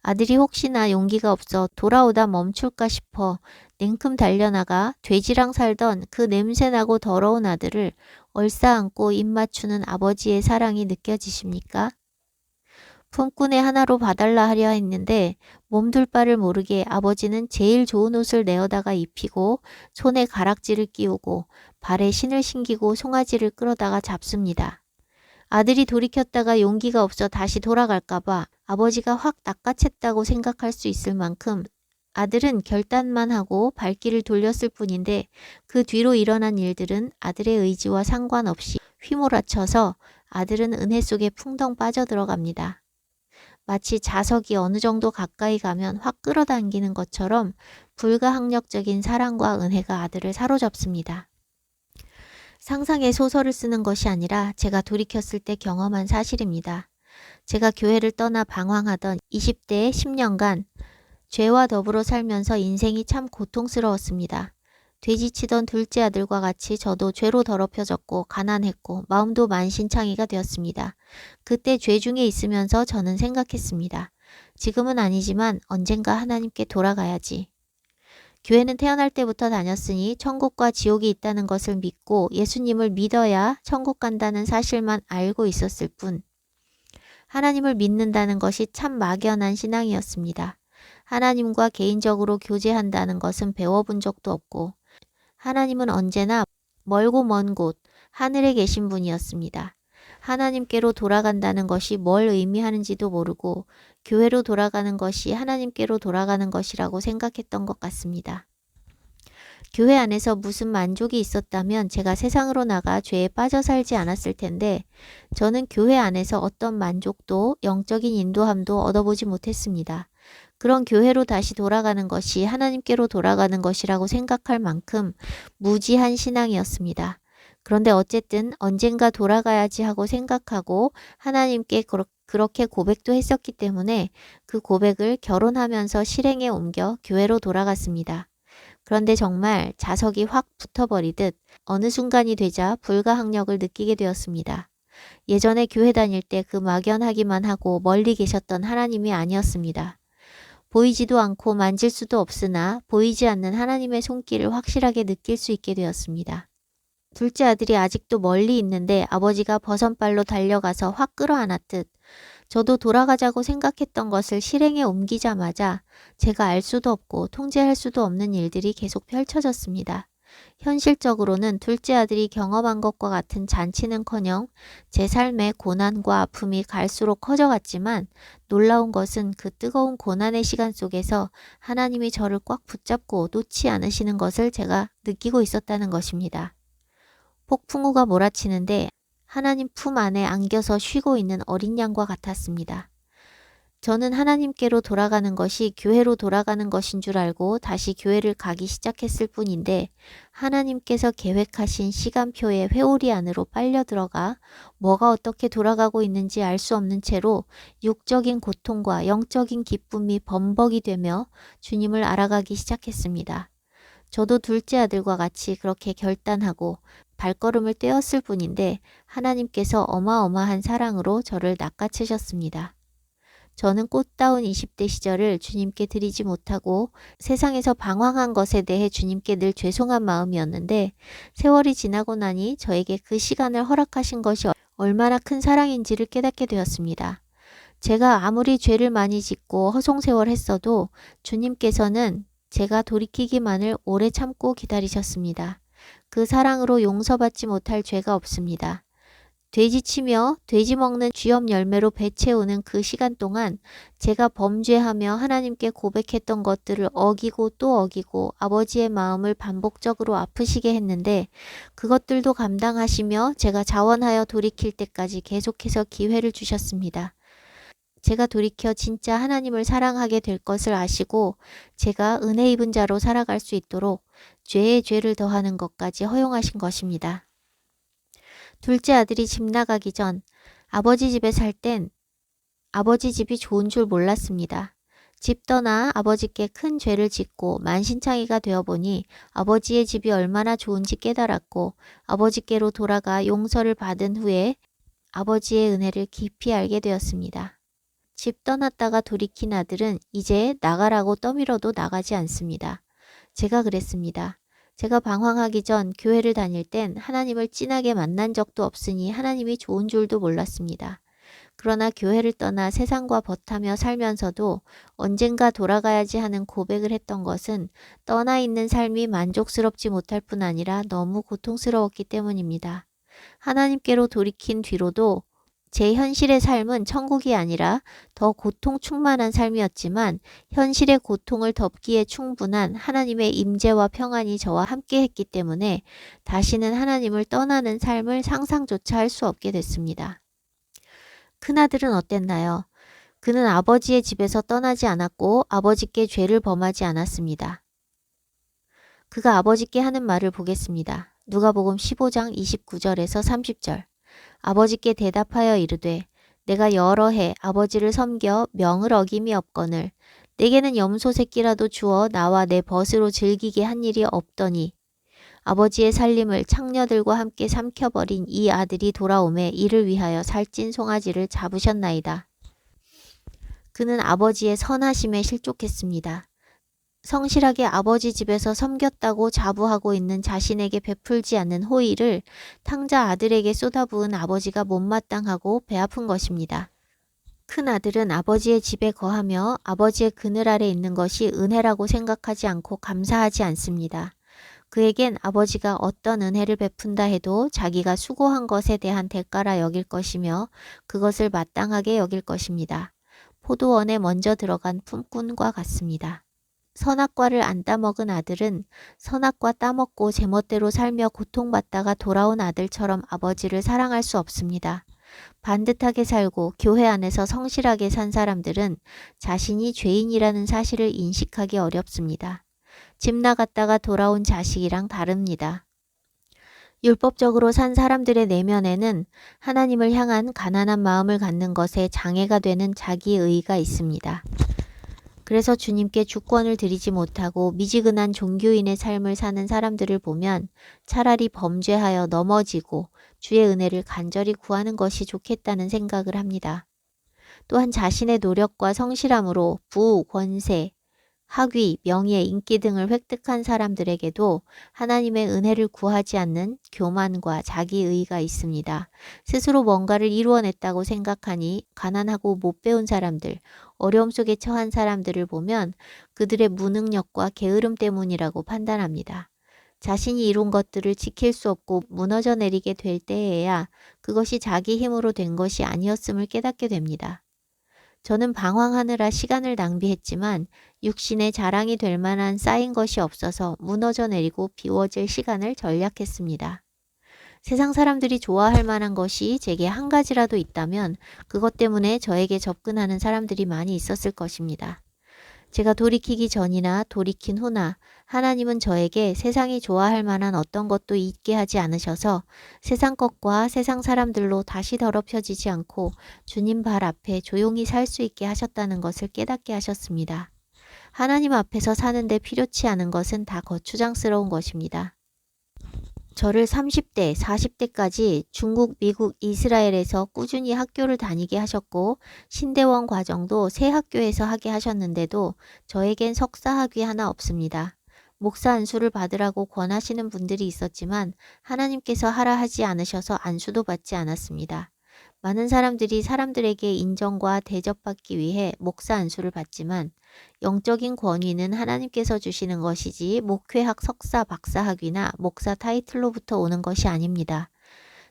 [SPEAKER 1] 아들이 혹시나 용기가 없어 돌아오다 멈출까 싶어 냉큼 달려나가 돼지랑 살던 그 냄새나고 더러운 아들을 얼싸안고 입 맞추는 아버지의 사랑이 느껴지십니까? 품꾼의 하나로 봐달라 하려 했는데 몸둘 바를 모르게 아버지는 제일 좋은 옷을 내어다가 입히고 손에 가락지를 끼우고 발에 신을 신기고 송아지를 끌어다가 잡습니다. 아들이 돌이켰다가 용기가 없어 다시 돌아갈까봐 아버지가 확 낚아챘다고 생각할 수 있을 만큼 아들은 결단만 하고 발길을 돌렸을 뿐인데 그 뒤로 일어난 일들은 아들의 의지와 상관없이 휘몰아쳐서 아들은 은혜 속에 풍덩 빠져들어갑니다. 마치 자석이 어느 정도 가까이 가면 확 끌어당기는 것처럼 불가항력적인 사랑과 은혜가 아들을 사로잡습니다. 상상의 소설을 쓰는 것이 아니라 제가 돌이켰을 때 경험한 사실입니다. 제가 교회를 떠나 방황하던 20대의 10년간 죄와 더불어 살면서 인생이 참 고통스러웠습니다. 돼지치던 둘째 아들과 같이 저도 죄로 더럽혀졌고 가난했고 마음도 만신창이가 되었습니다. 그때 죄 중에 있으면서 저는 생각했습니다. 지금은 아니지만 언젠가 하나님께 돌아가야지. 교회는 태어날 때부터 다녔으니 천국과 지옥이 있다는 것을 믿고 예수님을 믿어야 천국 간다는 사실만 알고 있었을 뿐 하나님을 믿는다는 것이 참 막연한 신앙이었습니다. 하나님과 개인적으로 교제한다는 것은 배워본 적도 없고 하나님은 언제나 멀고 먼 곳 하늘에 계신 분이었습니다. 하나님께로 돌아간다는 것이 뭘 의미하는지도 모르고 교회로 돌아가는 것이 하나님께로 돌아가는 것이라고 생각했던 것 같습니다. 교회 안에서 무슨 만족이 있었다면 제가 세상으로 나가 죄에 빠져 살지 않았을 텐데 저는 교회 안에서 어떤 만족도 영적인 인도함도 얻어보지 못했습니다. 그런 교회로 다시 돌아가는 것이 하나님께로 돌아가는 것이라고 생각할 만큼 무지한 신앙이었습니다. 그런데 어쨌든 언젠가 돌아가야지 하고 생각하고 하나님께 그렇게 고백도 했었기 때문에 그 고백을 결혼하면서 실행에 옮겨 교회로 돌아갔습니다. 그런데 정말 자석이 확 붙어버리듯 어느 순간이 되자 불가항력을 느끼게 되었습니다. 예전에 교회 다닐 때 그 막연하기만 하고 멀리 계셨던 하나님이 아니었습니다. 보이지도 않고 만질 수도 없으나 보이지 않는 하나님의 손길을 확실하게 느낄 수 있게 되었습니다. 둘째 아들이 아직도 멀리 있는데 아버지가 버선발로 달려가서 확 끌어안았듯 저도 돌아가자고 생각했던 것을 실행에 옮기자마자 제가 알 수도 없고 통제할 수도 없는 일들이 계속 펼쳐졌습니다. 현실적으로는 둘째 아들이 경험한 것과 같은 잔치는커녕 제 삶의 고난과 아픔이 갈수록 커져갔지만 놀라운 것은 그 뜨거운 고난의 시간 속에서 하나님이 저를 꽉 붙잡고 놓지 않으시는 것을 제가 느끼고 있었다는 것입니다. 폭풍우가 몰아치는데 하나님 품 안에 안겨서 쉬고 있는 어린 양과 같았습니다. 저는 하나님께로 돌아가는 것이 교회로 돌아가는 것인 줄 알고 다시 교회를 가기 시작했을 뿐인데 하나님께서 계획하신 시간표의 회오리 안으로 빨려 들어가 뭐가 어떻게 돌아가고 있는지 알 수 없는 채로 육적인 고통과 영적인 기쁨이 범벅이 되며 주님을 알아가기 시작했습니다. 저도 둘째 아들과 같이 그렇게 결단하고 발걸음을 떼었을 뿐인데 하나님께서 어마어마한 사랑으로 저를 낚아채셨습니다. 저는 꽃다운 20대 시절을 주님께 드리지 못하고 세상에서 방황한 것에 대해 주님께 늘 죄송한 마음이었는데 세월이 지나고 나니 저에게 그 시간을 허락하신 것이 얼마나 큰 사랑인지를 깨닫게 되었습니다. 제가 아무리 죄를 많이 짓고 허송세월했어도 주님께서는 제가 돌이키기만을 오래 참고 기다리셨습니다. 그 사랑으로 용서받지 못할 죄가 없습니다. 돼지치며 돼지 먹는 쥐염 열매로 배 채우는 그 시간 동안 제가 범죄하며 하나님께 고백했던 것들을 어기고 또 어기고 아버지의 마음을 반복적으로 아프시게 했는데 그것들도 감당하시며 제가 자원하여 돌이킬 때까지 계속해서 기회를 주셨습니다. 제가 돌이켜 진짜 하나님을 사랑하게 될 것을 아시고 제가 은혜 입은 자로 살아갈 수 있도록 죄에 죄를 더하는 것까지 허용하신 것입니다. 둘째 아들이 집 나가기 전 아버지 집에 살 땐 아버지 집이 좋은 줄 몰랐습니다. 집 떠나 아버지께 큰 죄를 짓고 만신창이가 되어보니 아버지의 집이 얼마나 좋은지 깨달았고 아버지께로 돌아가 용서를 받은 후에 아버지의 은혜를 깊이 알게 되었습니다. 집 떠났다가 돌이킨 아들은 이제 나가라고 떠밀어도 나가지 않습니다. 제가 그랬습니다. 제가 방황하기 전 교회를 다닐 땐 하나님을 진하게 만난 적도 없으니 하나님이 좋은 줄도 몰랐습니다. 그러나 교회를 떠나 세상과 버타며 살면서도 언젠가 돌아가야지 하는 고백을 했던 것은 떠나 있는 삶이 만족스럽지 못할 뿐 아니라 너무 고통스러웠기 때문입니다. 하나님께로 돌이킨 뒤로도 제 현실의 삶은 천국이 아니라 더 고통 충만한 삶이었지만 현실의 고통을 덮기에 충분한 하나님의 임재와 평안이 저와 함께 했기 때문에 다시는 하나님을 떠나는 삶을 상상조차 할 수 없게 됐습니다. 큰아들은 어땠나요? 그는 아버지의 집에서 떠나지 않았고 아버지께 죄를 범하지 않았습니다. 그가 아버지께 하는 말을 보겠습니다. 누가복음 15장 29절에서 30절. 아버지께 대답하여 이르되 내가 여러 해 아버지를 섬겨 명을 어김이 없거늘 내게는 염소 새끼라도 주어 나와 내 벗으로 즐기게 한 일이 없더니 아버지의 살림을 창녀들과 함께 삼켜버린 이 아들이 돌아오매 이를 위하여 살찐 송아지를 잡으셨나이다. 그는 아버지의 선하심에 실족했습니다. 성실하게 아버지 집에서 섬겼다고 자부하고 있는 자신에게 베풀지 않는 호의를 탕자 아들에게 쏟아부은 아버지가 못마땅하고 배아픈 것입니다. 큰 아들은 아버지의 집에 거하며 아버지의 그늘 아래 있는 것이 은혜라고 생각하지 않고 감사하지 않습니다. 그에겐 아버지가 어떤 은혜를 베푼다 해도 자기가 수고한 것에 대한 대가라 여길 것이며 그것을 마땅하게 여길 것입니다. 포도원에 먼저 들어간 품꾼과 같습니다. 선악과를 안 따먹은 아들은 선악과 따먹고 제멋대로 살며 고통받다가 돌아온 아들처럼 아버지를 사랑할 수 없습니다. 반듯하게 살고 교회 안에서 성실하게 산 사람들은 자신이 죄인이라는 사실을 인식하기 어렵습니다. 집 나갔다가 돌아온 자식이랑 다릅니다. 율법적으로 산 사람들의 내면에는 하나님을 향한 가난한 마음을 갖는 것에 장애가 되는 자기의의가 있습니다. 그래서 주님께 주권을 드리지 못하고 미지근한 종교인의 삶을 사는 사람들을 보면 차라리 범죄하여 넘어지고 주의 은혜를 간절히 구하는 것이 좋겠다는 생각을 합니다. 또한 자신의 노력과 성실함으로 부, 권세, 학위, 명예, 인기 등을 획득한 사람들에게도 하나님의 은혜를 구하지 않는 교만과 자기의의가 있습니다. 스스로 뭔가를 이루어냈다고 생각하니 가난하고 못 배운 사람들, 어려움 속에 처한 사람들을 보면 그들의 무능력과 게으름 때문이라고 판단합니다. 자신이 이룬 것들을 지킬 수 없고 무너져 내리게 될 때에야 그것이 자기 힘으로 된 것이 아니었음을 깨닫게 됩니다. 저는 방황하느라 시간을 낭비했지만 육신의 자랑이 될 만한 쌓인 것이 없어서 무너져 내리고 비워질 시간을 절약했습니다. 세상 사람들이 좋아할 만한 것이 제게 한 가지라도 있다면 그것 때문에 저에게 접근하는 사람들이 많이 있었을 것입니다. 제가 돌이키기 전이나 돌이킨 후나 하나님은 저에게 세상이 좋아할 만한 어떤 것도 있게 하지 않으셔서 세상 것과 세상 사람들로 다시 더럽혀지지 않고 주님 발 앞에 조용히 살 수 있게 하셨다는 것을 깨닫게 하셨습니다. 하나님 앞에서 사는데 필요치 않은 것은 다 거추장스러운 것입니다. 저를 30대, 40대까지 중국, 미국, 이스라엘에서 꾸준히 학교를 다니게 하셨고 신대원 과정도 새 학교에서 하게 하셨는데도 저에겐 석사 학위 하나 없습니다. 목사 안수를 받으라고 권하시는 분들이 있었지만 하나님께서 하라 하지 않으셔서 안수도 받지 않았습니다. 많은 사람들이 사람들에게 인정과 대접받기 위해 목사 안수를 받지만 영적인 권위는 하나님께서 주시는 것이지 목회학 석사 박사 학위나 목사 타이틀로부터 오는 것이 아닙니다.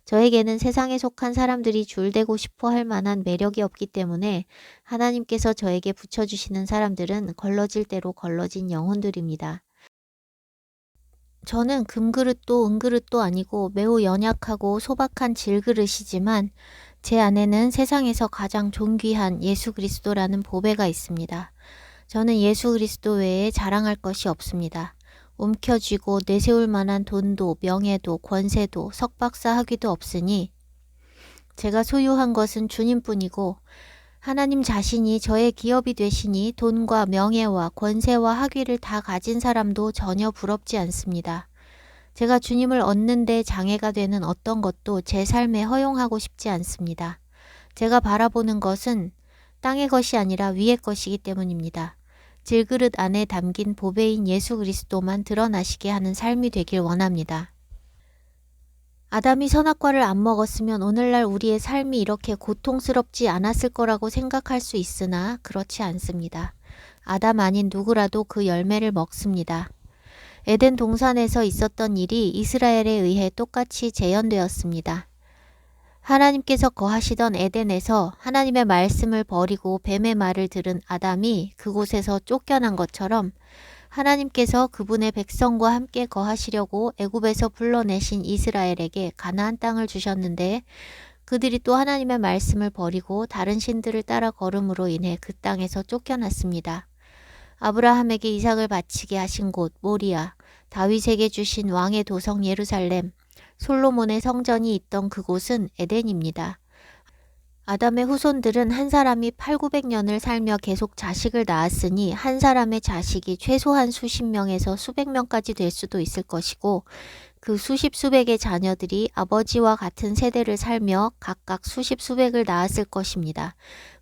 [SPEAKER 1] 저에게는 세상에 속한 사람들이 줄대고 싶어 할 만한 매력이 없기 때문에 하나님께서 저에게 붙여주시는 사람들은 걸러질 대로 걸러진 영혼들입니다. 저는 금그릇도 은그릇도 아니고 매우 연약하고 소박한 질그릇이지만 제 안에는 세상에서 가장 존귀한 예수 그리스도라는 보배가 있습니다. 저는 예수 그리스도 외에 자랑할 것이 없습니다. 움켜쥐고 내세울 만한 돈도 명예도 권세도 석박사 학위도 없으니 제가 소유한 것은 주님뿐이고 하나님 자신이 저의 기업이 되시니 돈과 명예와 권세와 학위를 다 가진 사람도 전혀 부럽지 않습니다. 제가 주님을 얻는 데 장애가 되는 어떤 것도 제 삶에 허용하고 싶지 않습니다. 제가 바라보는 것은 땅의 것이 아니라 위의 것이기 때문입니다. 질그릇 안에 담긴 보배인 예수 그리스도만 드러나시게 하는 삶이 되길 원합니다. 아담이 선악과를 안 먹었으면 오늘날 우리의 삶이 이렇게 고통스럽지 않았을 거라고 생각할 수 있으나 그렇지 않습니다. 아담 아닌 누구라도 그 열매를 먹습니다. 에덴 동산에서 있었던 일이 이스라엘에 의해 똑같이 재현되었습니다. 하나님께서 거하시던 에덴에서 하나님의 말씀을 버리고 뱀의 말을 들은 아담이 그곳에서 쫓겨난 것처럼 하나님께서 그분의 백성과 함께 거하시려고 애굽에서 불러내신 이스라엘에게 가나안 땅을 주셨는데 그들이 또 하나님의 말씀을 버리고 다른 신들을 따라 걸음으로 인해 그 땅에서 쫓겨났습니다. 아브라함에게 이삭을 바치게 하신 곳 모리아, 다윗에게 주신 왕의 도성 예루살렘, 솔로몬의 성전이 있던 그곳은 에덴입니다. 아담의 후손들은 한 사람이 8,900년을 살며 계속 자식을 낳았으니 한 사람의 자식이 최소한 수십 명에서 수백 명까지 될 수도 있을 것이고 그 수십 수백의 자녀들이 아버지와 같은 세대를 살며 각각 수십 수백을 낳았을 것입니다.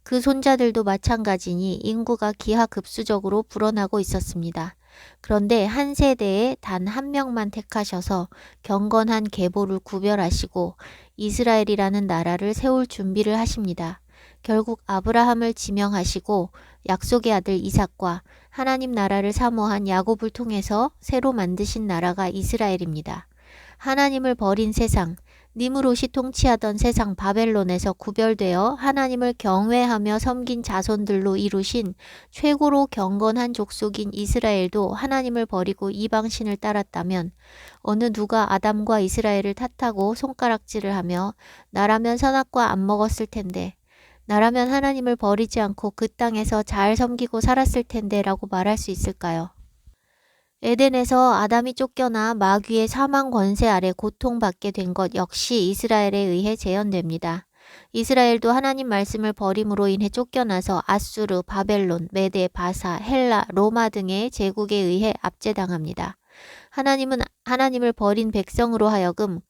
[SPEAKER 1] 그 손자들도 마찬가지니 인구가 기하급수적으로 불어나고 있었습니다. 그런데 한 세대에 단 한 명만 택하셔서 경건한 계보를 구별하시고 이스라엘이라는 나라를 세울 준비를 하십니다. 결국 아브라함을 지명하시고 약속의 아들 이삭과 하나님 나라를 사모한 야곱을 통해서 새로 만드신 나라가 이스라엘입니다. 하나님을 버린 세상, 니므롯이 통치하던 세상 바벨론에서 구별되어 하나님을 경외하며 섬긴 자손들로 이루신 최고로 경건한 족속인 이스라엘도 하나님을 버리고 이방신을 따랐다면 어느 누가 아담과 이스라엘을 탓하고 손가락질을 하며 나라면 선악과 안 먹었을 텐데 나라면 하나님을 버리지 않고 그 땅에서 잘 섬기고 살았을 텐데 라고 말할 수 있을까요? 에덴에서 아담이 쫓겨나 마귀의 사망 권세 아래 고통받게 된 것 역시 이스라엘에 의해 재현됩니다. 이스라엘도 하나님 말씀을 버림으로 인해 쫓겨나서 아수르, 바벨론, 메데, 바사, 헬라, 로마 등의 제국에 의해 압제당합니다. 하나님은 하나님을 버린 백성으로 하여금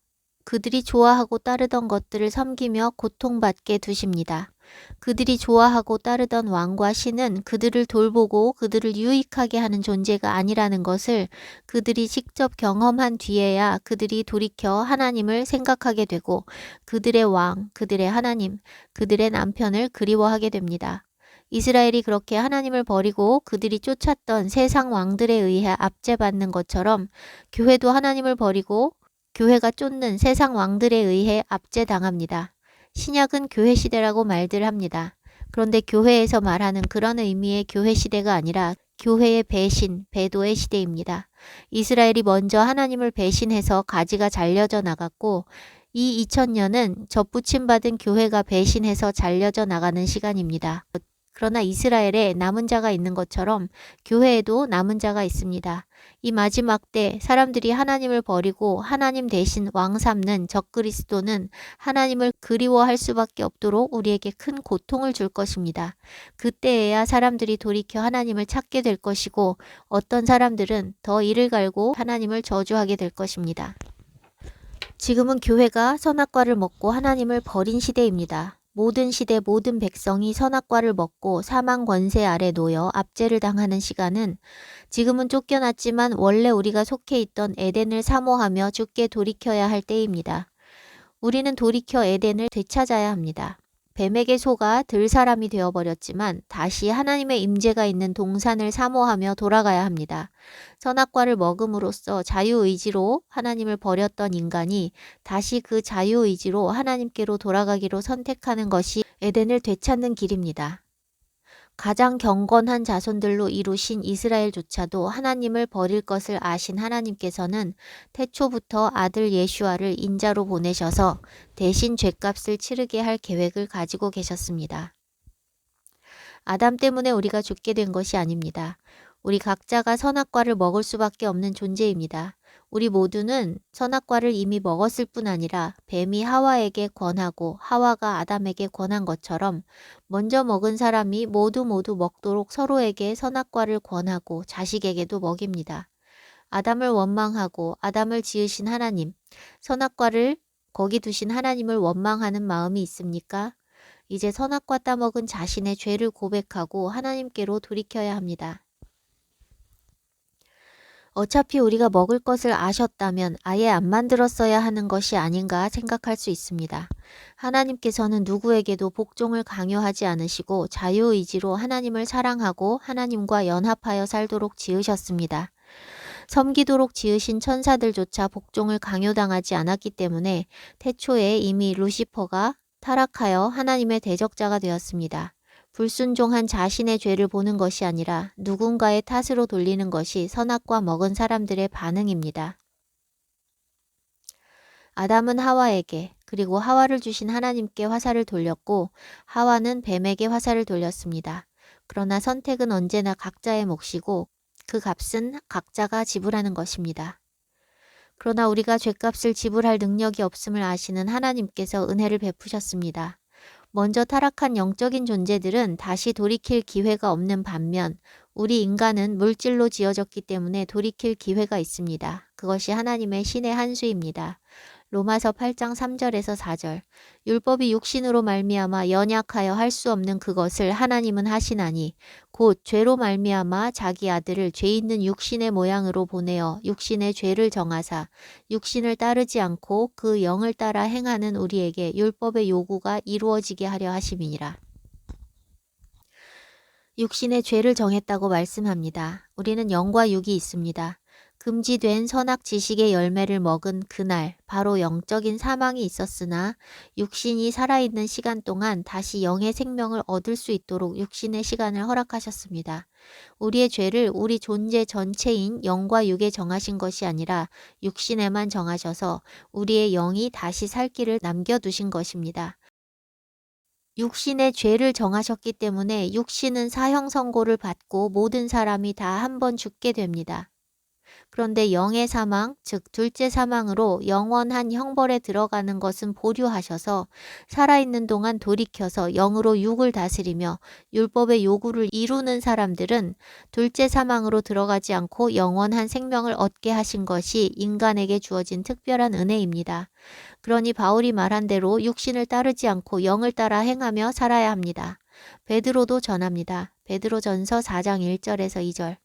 [SPEAKER 1] 그들이 좋아하고 따르던 것들을 섬기며 고통받게 두십니다. 그들이 좋아하고 따르던 왕과 신은 그들을 돌보고 그들을 유익하게 하는 존재가 아니라는 것을 그들이 직접 경험한 뒤에야 그들이 돌이켜 하나님을 생각하게 되고 그들의 왕, 그들의 하나님, 그들의 남편을 그리워하게 됩니다. 이스라엘이 그렇게 하나님을 버리고 그들이 쫓았던 세상 왕들에 의해 압제받는 것처럼 교회도 하나님을 버리고 교회가 쫓는 세상 왕들에 의해 압제당합니다. 신약은 교회 시대라고 말들 합니다. 그런데 교회에서 말하는 그런 의미의 교회 시대가 아니라 교회의 배신, 배도의 시대입니다. 이스라엘이 먼저 하나님을 배신해서 가지가 잘려져 나갔고 이 2000년은 접붙임받은 교회가 배신해서 잘려져 나가는 시간입니다. 그러나 이스라엘에 남은 자가 있는 것처럼 교회에도 남은 자가 있습니다. 이 마지막 때 사람들이 하나님을 버리고 하나님 대신 왕 삼는 적그리스도는 하나님을 그리워할 수밖에 없도록 우리에게 큰 고통을 줄 것입니다. 그때에야 사람들이 돌이켜 하나님을 찾게 될 것이고 어떤 사람들은 더 이를 갈고 하나님을 저주하게 될 것입니다. 지금은 교회가 선악과를 먹고 하나님을 버린 시대입니다. 모든 시대 모든 백성이 선악과를 먹고 사망 권세 아래 놓여 압제를 당하는 시간은 지금은 쫓겨났지만 원래 우리가 속해 있던 에덴을 사모하며 주께 돌이켜야 할 때입니다. 우리는 돌이켜 에덴을 되찾아야 합니다. 뱀에게 속아 들사람이 되어버렸지만 다시 하나님의 임재가 있는 동산을 사모하며 돌아가야 합니다. 선악과를 먹음으로써 자유의지로 하나님을 버렸던 인간이 다시 그 자유의지로 하나님께로 돌아가기로 선택하는 것이 에덴을 되찾는 길입니다. 가장 경건한 자손들로 이루신 이스라엘조차도 하나님을 버릴 것을 아신 하나님께서는 태초부터 아들 예슈아를 인자로 보내셔서 대신 죗값을 치르게 할 계획을 가지고 계셨습니다. 아담 때문에 우리가 죽게 된 것이 아닙니다. 우리 각자가 선악과를 먹을 수밖에 없는 존재입니다. 우리 모두는 선악과를 이미 먹었을 뿐 아니라 뱀이 하와에게 권하고 하와가 아담에게 권한 것처럼 먼저 먹은 사람이 모두 먹도록 서로에게 선악과를 권하고 자식에게도 먹입니다. 아담을 원망하고 아담을 지으신 하나님, 선악과를 거기 두신 하나님을 원망하는 마음이 있습니까? 이제 선악과 따먹은 자신의 죄를 고백하고 하나님께로 돌이켜야 합니다. 어차피 우리가 먹을 것을 아셨다면 아예 안 만들었어야 하는 것이 아닌가 생각할 수 있습니다. 하나님께서는 누구에게도 복종을 강요하지 않으시고 자유의지로 하나님을 사랑하고 하나님과 연합하여 살도록 지으셨습니다. 섬기도록 지으신 천사들조차 복종을 강요당하지 않았기 때문에 태초에 이미 루시퍼가 타락하여 하나님의 대적자가 되었습니다. 불순종한 자신의 죄를 보는 것이 아니라 누군가의 탓으로 돌리는 것이 선악과 먹은 사람들의 반응입니다. 아담은 하와에게 그리고 하와를 주신 하나님께 화살을 돌렸고 하와는 뱀에게 화살을 돌렸습니다. 그러나 선택은 언제나 각자의 몫이고 그 값은 각자가 지불하는 것입니다. 그러나 우리가 죗값을 지불할 능력이 없음을 아시는 하나님께서 은혜를 베푸셨습니다. 먼저 타락한 영적인 존재들은 다시 돌이킬 기회가 없는 반면 우리 인간은 물질로 지어졌기 때문에 돌이킬 기회가 있습니다. 그것이 하나님의 신의 한 수입니다. 로마서 8장 3절에서 4절. 율법이 육신으로 말미암아 연약하여 할 수 없는 그것을 하나님은 하시나니 곧 죄로 말미암아 자기 아들을 죄 있는 육신의 모양으로 보내어 육신의 죄를 정하사 육신을 따르지 않고 그 영을 따라 행하는 우리에게 율법의 요구가 이루어지게 하려 하심이니라. 육신의 죄를 정했다고 말씀합니다. 우리는 영과 육이 있습니다. 금지된 선악 지식의 열매를 먹은 그날 바로 영적인 사망이 있었으나 육신이 살아있는 시간 동안 다시 영의 생명을 얻을 수 있도록 육신의 시간을 허락하셨습니다. 우리의 죄를 우리 존재 전체인 영과 육에 정하신 것이 아니라 육신에만 정하셔서 우리의 영이 다시 살 길을 남겨두신 것입니다. 육신의 죄를 정하셨기 때문에 육신은 사형 선고를 받고 모든 사람이 다 한 번 죽게 됩니다. 그런데 영의 사망, 즉 둘째 사망으로 영원한 형벌에 들어가는 것은 보류하셔서 살아있는 동안 돌이켜서 영으로 육을 다스리며 율법의 요구를 이루는 사람들은 둘째 사망으로 들어가지 않고 영원한 생명을 얻게 하신 것이 인간에게 주어진 특별한 은혜입니다. 그러니 바울이 말한 대로 육신을 따르지 않고 영을 따라 행하며 살아야 합니다. 베드로도 전합니다. 베드로전서 4장 1절에서 2절.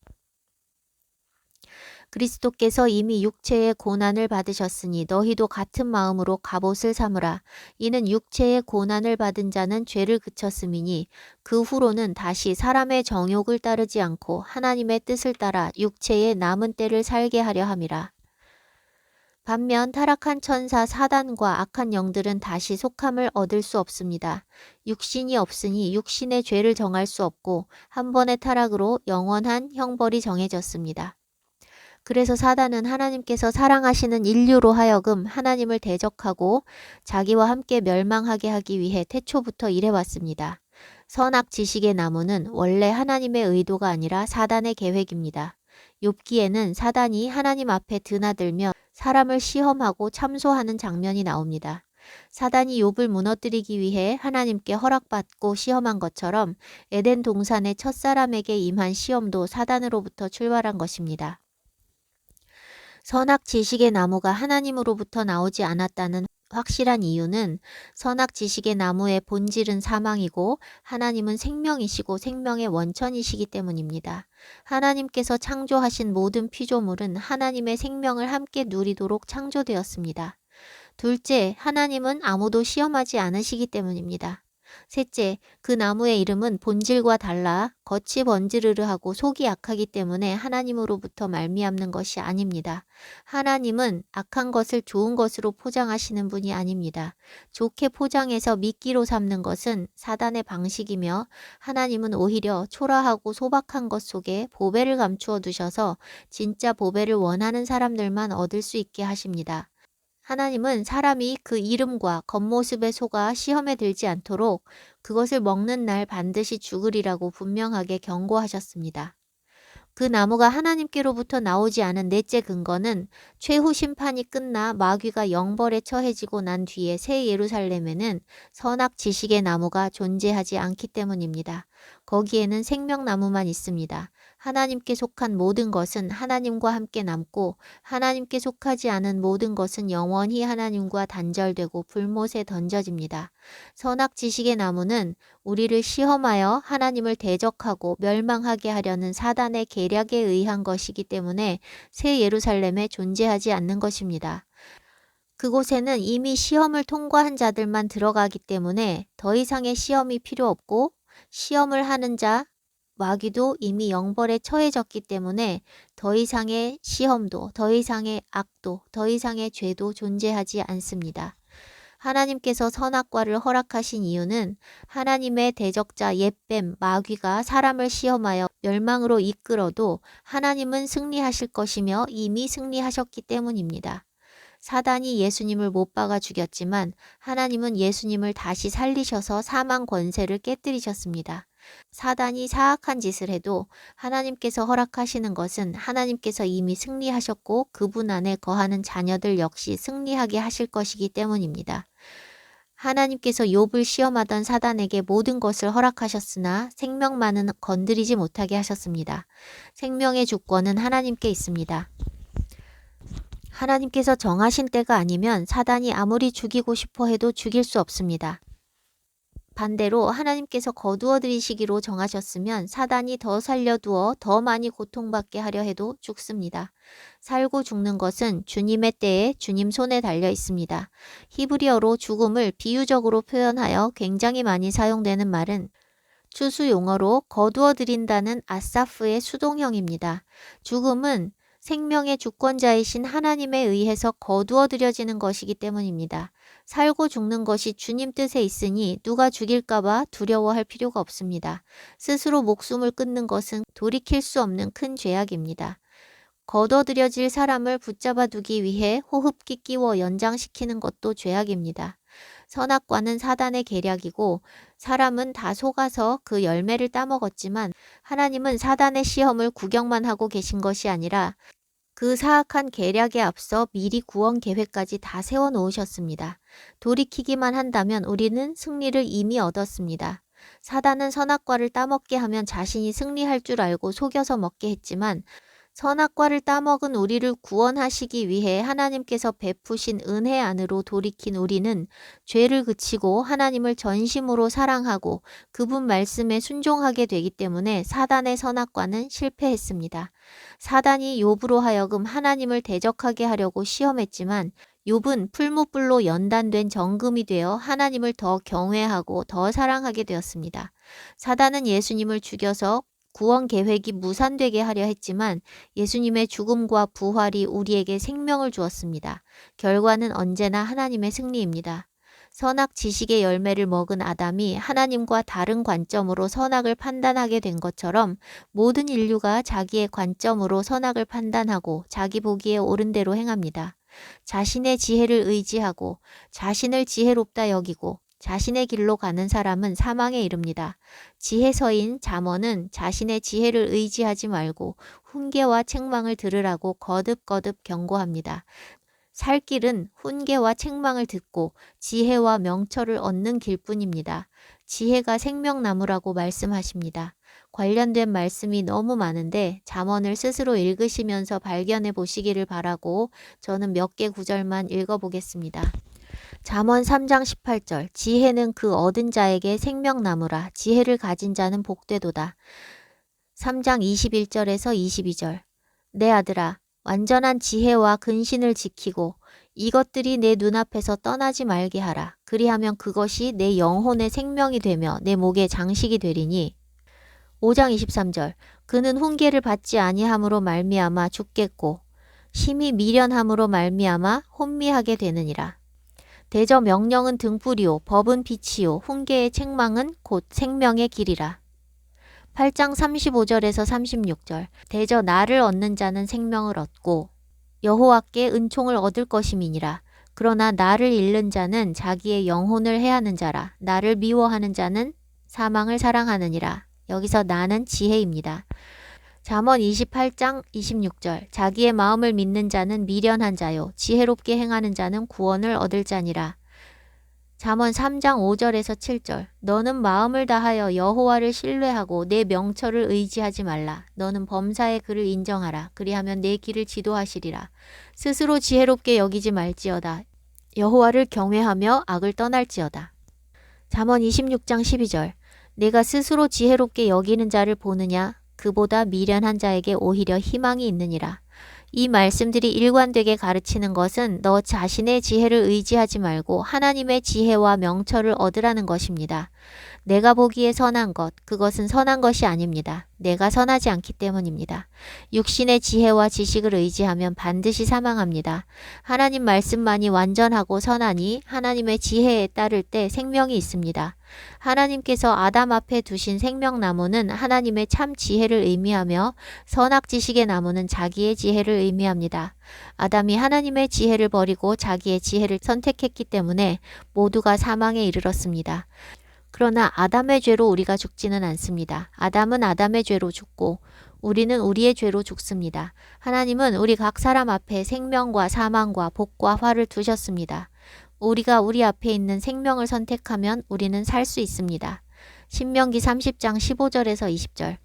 [SPEAKER 1] 그리스도께서 이미 육체의 고난을 받으셨으니 너희도 같은 마음으로 갑옷을 삼으라. 이는 육체의 고난을 받은 자는 죄를 그쳤음이니 그 후로는 다시 사람의 정욕을 따르지 않고 하나님의 뜻을 따라 육체의 남은 때를 살게 하려 함이라. 반면 타락한 천사 사단과 악한 영들은 다시 속함을 얻을 수 없습니다. 육신이 없으니 육신의 죄를 정할 수 없고 한 번의 타락으로 영원한 형벌이 정해졌습니다. 그래서 사단은 하나님께서 사랑하시는 인류로 하여금 하나님을 대적하고 자기와 함께 멸망하게 하기 위해 태초부터 일해왔습니다. 선악 지식의 나무는 원래 하나님의 의도가 아니라 사단의 계획입니다. 욥기에는 사단이 하나님 앞에 드나들며 사람을 시험하고 참소하는 장면이 나옵니다. 사단이 욥을 무너뜨리기 위해 하나님께 허락받고 시험한 것처럼 에덴 동산의 첫사람에게 임한 시험도 사단으로부터 출발한 것입니다. 선악 지식의 나무가 하나님으로부터 나오지 않았다는 확실한 이유는 선악 지식의 나무의 본질은 사망이고 하나님은 생명이시고 생명의 원천이시기 때문입니다. 하나님께서 창조하신 모든 피조물은 하나님의 생명을 함께 누리도록 창조되었습니다. 둘째, 하나님은 아무도 시험하지 않으시기 때문입니다. 셋째, 그 나무의 이름은 본질과 달라 겉이 번지르르하고 속이 악하기 때문에 하나님으로부터 말미암는 것이 아닙니다. 하나님은 악한 것을 좋은 것으로 포장하시는 분이 아닙니다. 좋게 포장해서 미끼로 삼는 것은 사단의 방식이며 하나님은 오히려 초라하고 소박한 것 속에 보배를 감추어 두셔서 진짜 보배를 원하는 사람들만 얻을 수 있게 하십니다. 하나님은 사람이 그 이름과 겉모습에 속아 시험에 들지 않도록 그것을 먹는 날 반드시 죽으리라고 분명하게 경고하셨습니다. 그 나무가 하나님께로부터 나오지 않은 넷째 근거는 최후 심판이 끝나 마귀가 영벌에 처해지고 난 뒤에 새 예루살렘에는 선악 지식의 나무가 존재하지 않기 때문입니다. 거기에는 생명나무만 있습니다. 하나님께 속한 모든 것은 하나님과 함께 남고 하나님께 속하지 않은 모든 것은 영원히 하나님과 단절되고 불못에 던져집니다. 선악 지식의 나무는 우리를 시험하여 하나님을 대적하고 멸망하게 하려는 사단의 계략에 의한 것이기 때문에 새 예루살렘에 존재하지 않는 것입니다. 그곳에는 이미 시험을 통과한 자들만 들어가기 때문에 더 이상의 시험이 필요 없고 시험을 하는 자, 마귀도 이미 영벌에 처해졌기 때문에 더 이상의 시험도, 더 이상의 악도, 더 이상의 죄도 존재하지 않습니다. 하나님께서 선악과를 허락하신 이유는 하나님의 대적자 옛뱀 마귀가 사람을 시험하여 멸망으로 이끌어도 하나님은 승리하실 것이며 이미 승리하셨기 때문입니다. 사단이 예수님을 못 박아 죽였지만 하나님은 예수님을 다시 살리셔서 사망 권세를 깨뜨리셨습니다. 사단이 사악한 짓을 해도 하나님께서 허락하시는 것은 하나님께서 이미 승리하셨고 그분 안에 거하는 자녀들 역시 승리하게 하실 것이기 때문입니다. 하나님께서 욥을 시험하던 사단에게 모든 것을 허락하셨으나 생명만은 건드리지 못하게 하셨습니다. 생명의 주권은 하나님께 있습니다. 하나님께서 정하신 때가 아니면 사단이 아무리 죽이고 싶어 해도 죽일 수 없습니다. 반대로 하나님께서 거두어 들이시기로 정하셨으면 사단이 더 살려두어 더 많이 고통받게 하려 해도 죽습니다. 살고 죽는 것은 주님의 때에 주님 손에 달려 있습니다. 히브리어로 죽음을 비유적으로 표현하여 굉장히 많이 사용되는 말은 추수 용어로 거두어 들인다는 아사프의 수동형입니다. 죽음은 생명의 주권자이신 하나님에 의해서 거두어 들여지는 것이기 때문입니다. 살고 죽는 것이 주님 뜻에 있으니 누가 죽일까봐 두려워할 필요가 없습니다. 스스로 목숨을 끊는 것은 돌이킬 수 없는 큰 죄악입니다. 거둬들여질 사람을 붙잡아 두기 위해 호흡기 끼워 연장시키는 것도 죄악입니다. 선악과는 사단의 계략이고 사람은 다 속아서 그 열매를 따먹었지만 하나님은 사단의 시험을 구경만 하고 계신 것이 아니라 그 사악한 계략에 앞서 미리 구원 계획까지 다 세워놓으셨습니다. 돌이키기만 한다면 우리는 승리를 이미 얻었습니다. 사단은 선악과를 따먹게 하면 자신이 승리할 줄 알고 속여서 먹게 했지만 선악과를 따먹은 우리를 구원하시기 위해 하나님께서 베푸신 은혜 안으로 돌이킨 우리는 죄를 그치고 하나님을 전심으로 사랑하고 그분 말씀에 순종하게 되기 때문에 사단의 선악과는 실패했습니다. 사단이 욥으로 하여금 하나님을 대적하게 하려고 시험했지만 욥은 풀무불로 연단된 정금이 되어 하나님을 더 경외하고 더 사랑하게 되었습니다. 사단은 예수님을 죽여서 구원 계획이 무산되게 하려 했지만 예수님의 죽음과 부활이 우리에게 생명을 주었습니다. 결과는 언제나 하나님의 승리입니다. 선악 지식의 열매를 먹은 아담이 하나님과 다른 관점으로 선악을 판단하게 된 것처럼 모든 인류가 자기의 관점으로 선악을 판단하고 자기 보기에 옳은 대로 행합니다. 자신의 지혜를 의지하고 자신을 지혜롭다 여기고 자신의 길로 가는 사람은 사망에 이릅니다. 지혜서인 잠언은 자신의 지혜를 의지하지 말고 훈계와 책망을 들으라고 거듭거듭 경고합니다. 살 길은 훈계와 책망을 듣고 지혜와 명철을 얻는 길뿐입니다. 지혜가 생명나무라고 말씀하십니다. 관련된 말씀이 너무 많은데 잠언을 스스로 읽으시면서 발견해 보시기를 바라고 저는 몇 개 구절만 읽어보겠습니다. 잠언 3장 18절 지혜는 그 얻은 자에게 생명나무라 지혜를 가진 자는 복되도다. 3장 21절에서 22절 내 아들아 완전한 지혜와 근신을 지키고 이것들이 내 눈앞에서 떠나지 말게 하라. 그리하면 그것이 내 영혼의 생명이 되며 내 목의 장식이 되리니 5장 23절 그는 훈계를 받지 아니함으로 말미암아 죽겠고 심히 미련함으로 말미암아 혼미하게 되느니라. 대저 명령은 등불이요 법은 빛이요 훈계의 책망은 곧 생명의 길이라. 8장 35절에서 36절 대저 나를 얻는 자는 생명을 얻고 여호와께 은총을 얻을 것임이니라. 그러나 나를 잃는 자는 자기의 영혼을 해하는 자라. 나를 미워하는 자는 사망을 사랑하느니라. 여기서 나는 지혜입니다. 잠언 28장 26절 자기의 마음을 믿는 자는 미련한 자요 지혜롭게 행하는 자는 구원을 얻을 자니라. 잠언 3장 5절에서 7절 너는 마음을 다하여 여호와를 신뢰하고 내 명철을 의지하지 말라. 너는 범사의 그를 인정하라. 그리하면 내 길을 지도하시리라. 스스로 지혜롭게 여기지 말지어다. 여호와를 경외하며 악을 떠날지어다. 잠언 26장 12절 내가 스스로 지혜롭게 여기는 자를 보느냐 그보다 미련한 자에게 오히려 희망이 있느니라. 이 말씀들이 일관되게 가르치는 것은 너 자신의 지혜를 의지하지 말고 하나님의 지혜와 명철을 얻으라는 것입니다. 내가 보기에 선한 것, 그것은 선한 것이 아닙니다. 내가 선하지 않기 때문입니다. 육신의 지혜와 지식을 의지하면 반드시 사망합니다. 하나님 말씀만이 완전하고 선하니 하나님의 지혜에 따를 때 생명이 있습니다. 하나님께서 아담 앞에 두신 생명나무는 하나님의 참 지혜를 의미하며 선악지식의 나무는 자기의 지혜를 의미합니다. 아담이 하나님의 지혜를 버리고 자기의 지혜를 선택했기 때문에 모두가 사망에 이르렀습니다. 그러나 아담의 죄로 우리가 죽지는 않습니다. 아담은 아담의 죄로 죽고 우리는 우리의 죄로 죽습니다. 하나님은 우리 각 사람 앞에 생명과 사망과 복과 화를 두셨습니다. 우리가 우리 앞에 있는 생명을 선택하면 우리는 살 수 있습니다. 신명기 30장 15절에서 20절.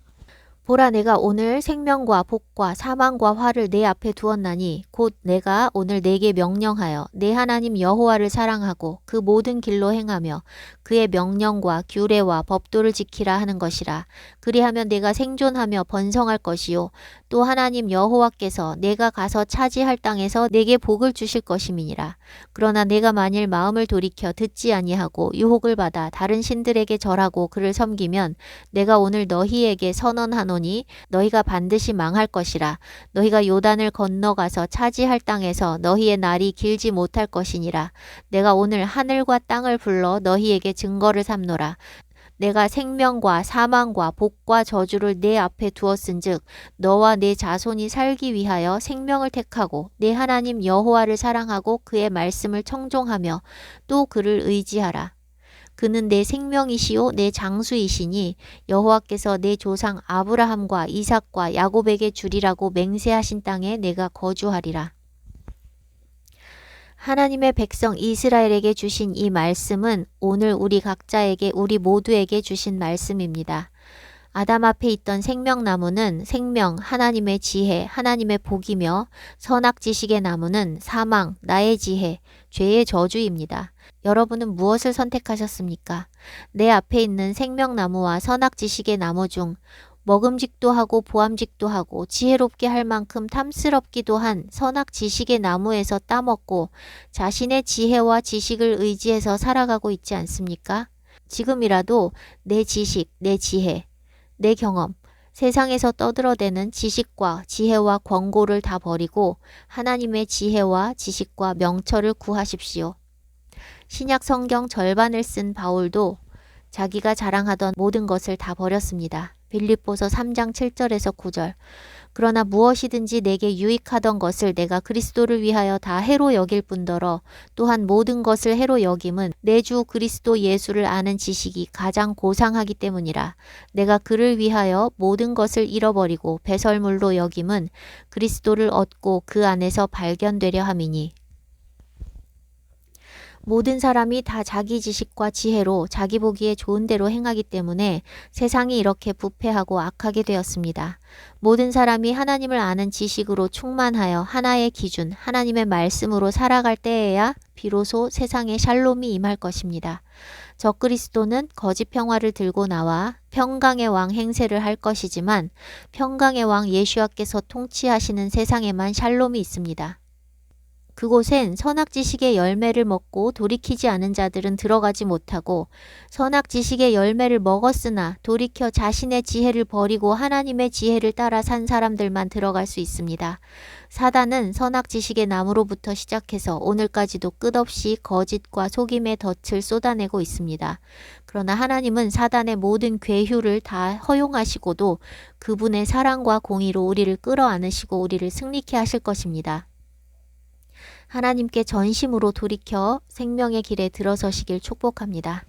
[SPEAKER 1] 보라, 내가 오늘 생명과 복과 사망과 화를 내 앞에 두었나니 곧 내가 오늘 내게 명령하여 내 하나님 여호와를 사랑하고 그 모든 길로 행하며 그의 명령과 규례와 법도를 지키라 하는 것이라. 그리하면 내가 생존하며 번성할 것이요 또 하나님 여호와께서 내가 가서 차지할 땅에서 내게 복을 주실 것임이니라. 그러나 내가 만일 마음을 돌이켜 듣지 아니하고 유혹을 받아 다른 신들에게 절하고 그를 섬기면 내가 오늘 너희에게 선언하노니 너희가 반드시 망할 것이라. 너희가 요단을 건너가서 차지할 땅에서 너희의 날이 길지 못할 것이니라. 내가 오늘 하늘과 땅을 불러 너희에게 증거를 삼노라. 내가 생명과 사망과 복과 저주를 내 앞에 두었은즉 너와 내 자손이 살기 위하여 생명을 택하고 내 하나님 여호와를 사랑하고 그의 말씀을 청종하며 또 그를 의지하라. 그는 내 생명이시요 내 장수이시니 여호와께서 내 조상 아브라함과 이삭과 야곱에게 주리라고 맹세하신 땅에 내가 거주하리라. 하나님의 백성 이스라엘에게 주신 이 말씀은 오늘 우리 각자에게, 우리 모두에게 주신 말씀입니다. 아담 앞에 있던 생명나무는 생명, 하나님의 지혜, 하나님의 복이며 선악지식의 나무는 사망, 나의 지혜, 죄의 저주입니다. 여러분은 무엇을 선택하셨습니까? 내 앞에 있는 생명나무와 선악지식의 나무 중 먹음직도 하고 보암직도 하고 지혜롭게 할 만큼 탐스럽기도 한 선악지식의 나무에서 따먹고 자신의 지혜와 지식을 의지해서 살아가고 있지 않습니까? 지금이라도 내 지식, 내 지혜, 내 경험, 세상에서 떠들어대는 지식과 지혜와 권고를 다 버리고 하나님의 지혜와 지식과 명철을 구하십시오. 신약 성경 절반을 쓴 바울도 자기가 자랑하던 모든 것을 다 버렸습니다. 빌립보서 3장 7절에서 9절. 그러나 무엇이든지 내게 유익하던 것을 내가 그리스도를 위하여 다 해로 여길 뿐더러 또한 모든 것을 해로 여김은 내 주 그리스도 예수를 아는 지식이 가장 고상하기 때문이라. 내가 그를 위하여 모든 것을 잃어버리고 배설물로 여김은 그리스도를 얻고 그 안에서 발견되려 함이니. 모든 사람이 다 자기 지식과 지혜로 자기 보기에 좋은 대로 행하기 때문에 세상이 이렇게 부패하고 악하게 되었습니다. 모든 사람이 하나님을 아는 지식으로 충만하여 하나의 기준, 하나님의 말씀으로 살아갈 때에야 비로소 세상에 샬롬이 임할 것입니다. 적그리스도는 거짓 평화를 들고 나와 평강의 왕 행세를 할 것이지만 평강의 왕 예수와께서 통치하시는 세상에만 샬롬이 있습니다. 그곳엔 선악지식의 열매를 먹고 돌이키지 않은 자들은 들어가지 못하고 선악지식의 열매를 먹었으나 돌이켜 자신의 지혜를 버리고 하나님의 지혜를 따라 산 사람들만 들어갈 수 있습니다. 사단은 선악지식의 나무로부터 시작해서 오늘까지도 끝없이 거짓과 속임의 덫을 쏟아내고 있습니다. 그러나 하나님은 사단의 모든 괴휴를 다 허용하시고도 그분의 사랑과 공의로 우리를 끌어안으시고 우리를 승리케 하실 것입니다. 하나님께 전심으로 돌이켜 생명의 길에 들어서시길 축복합니다.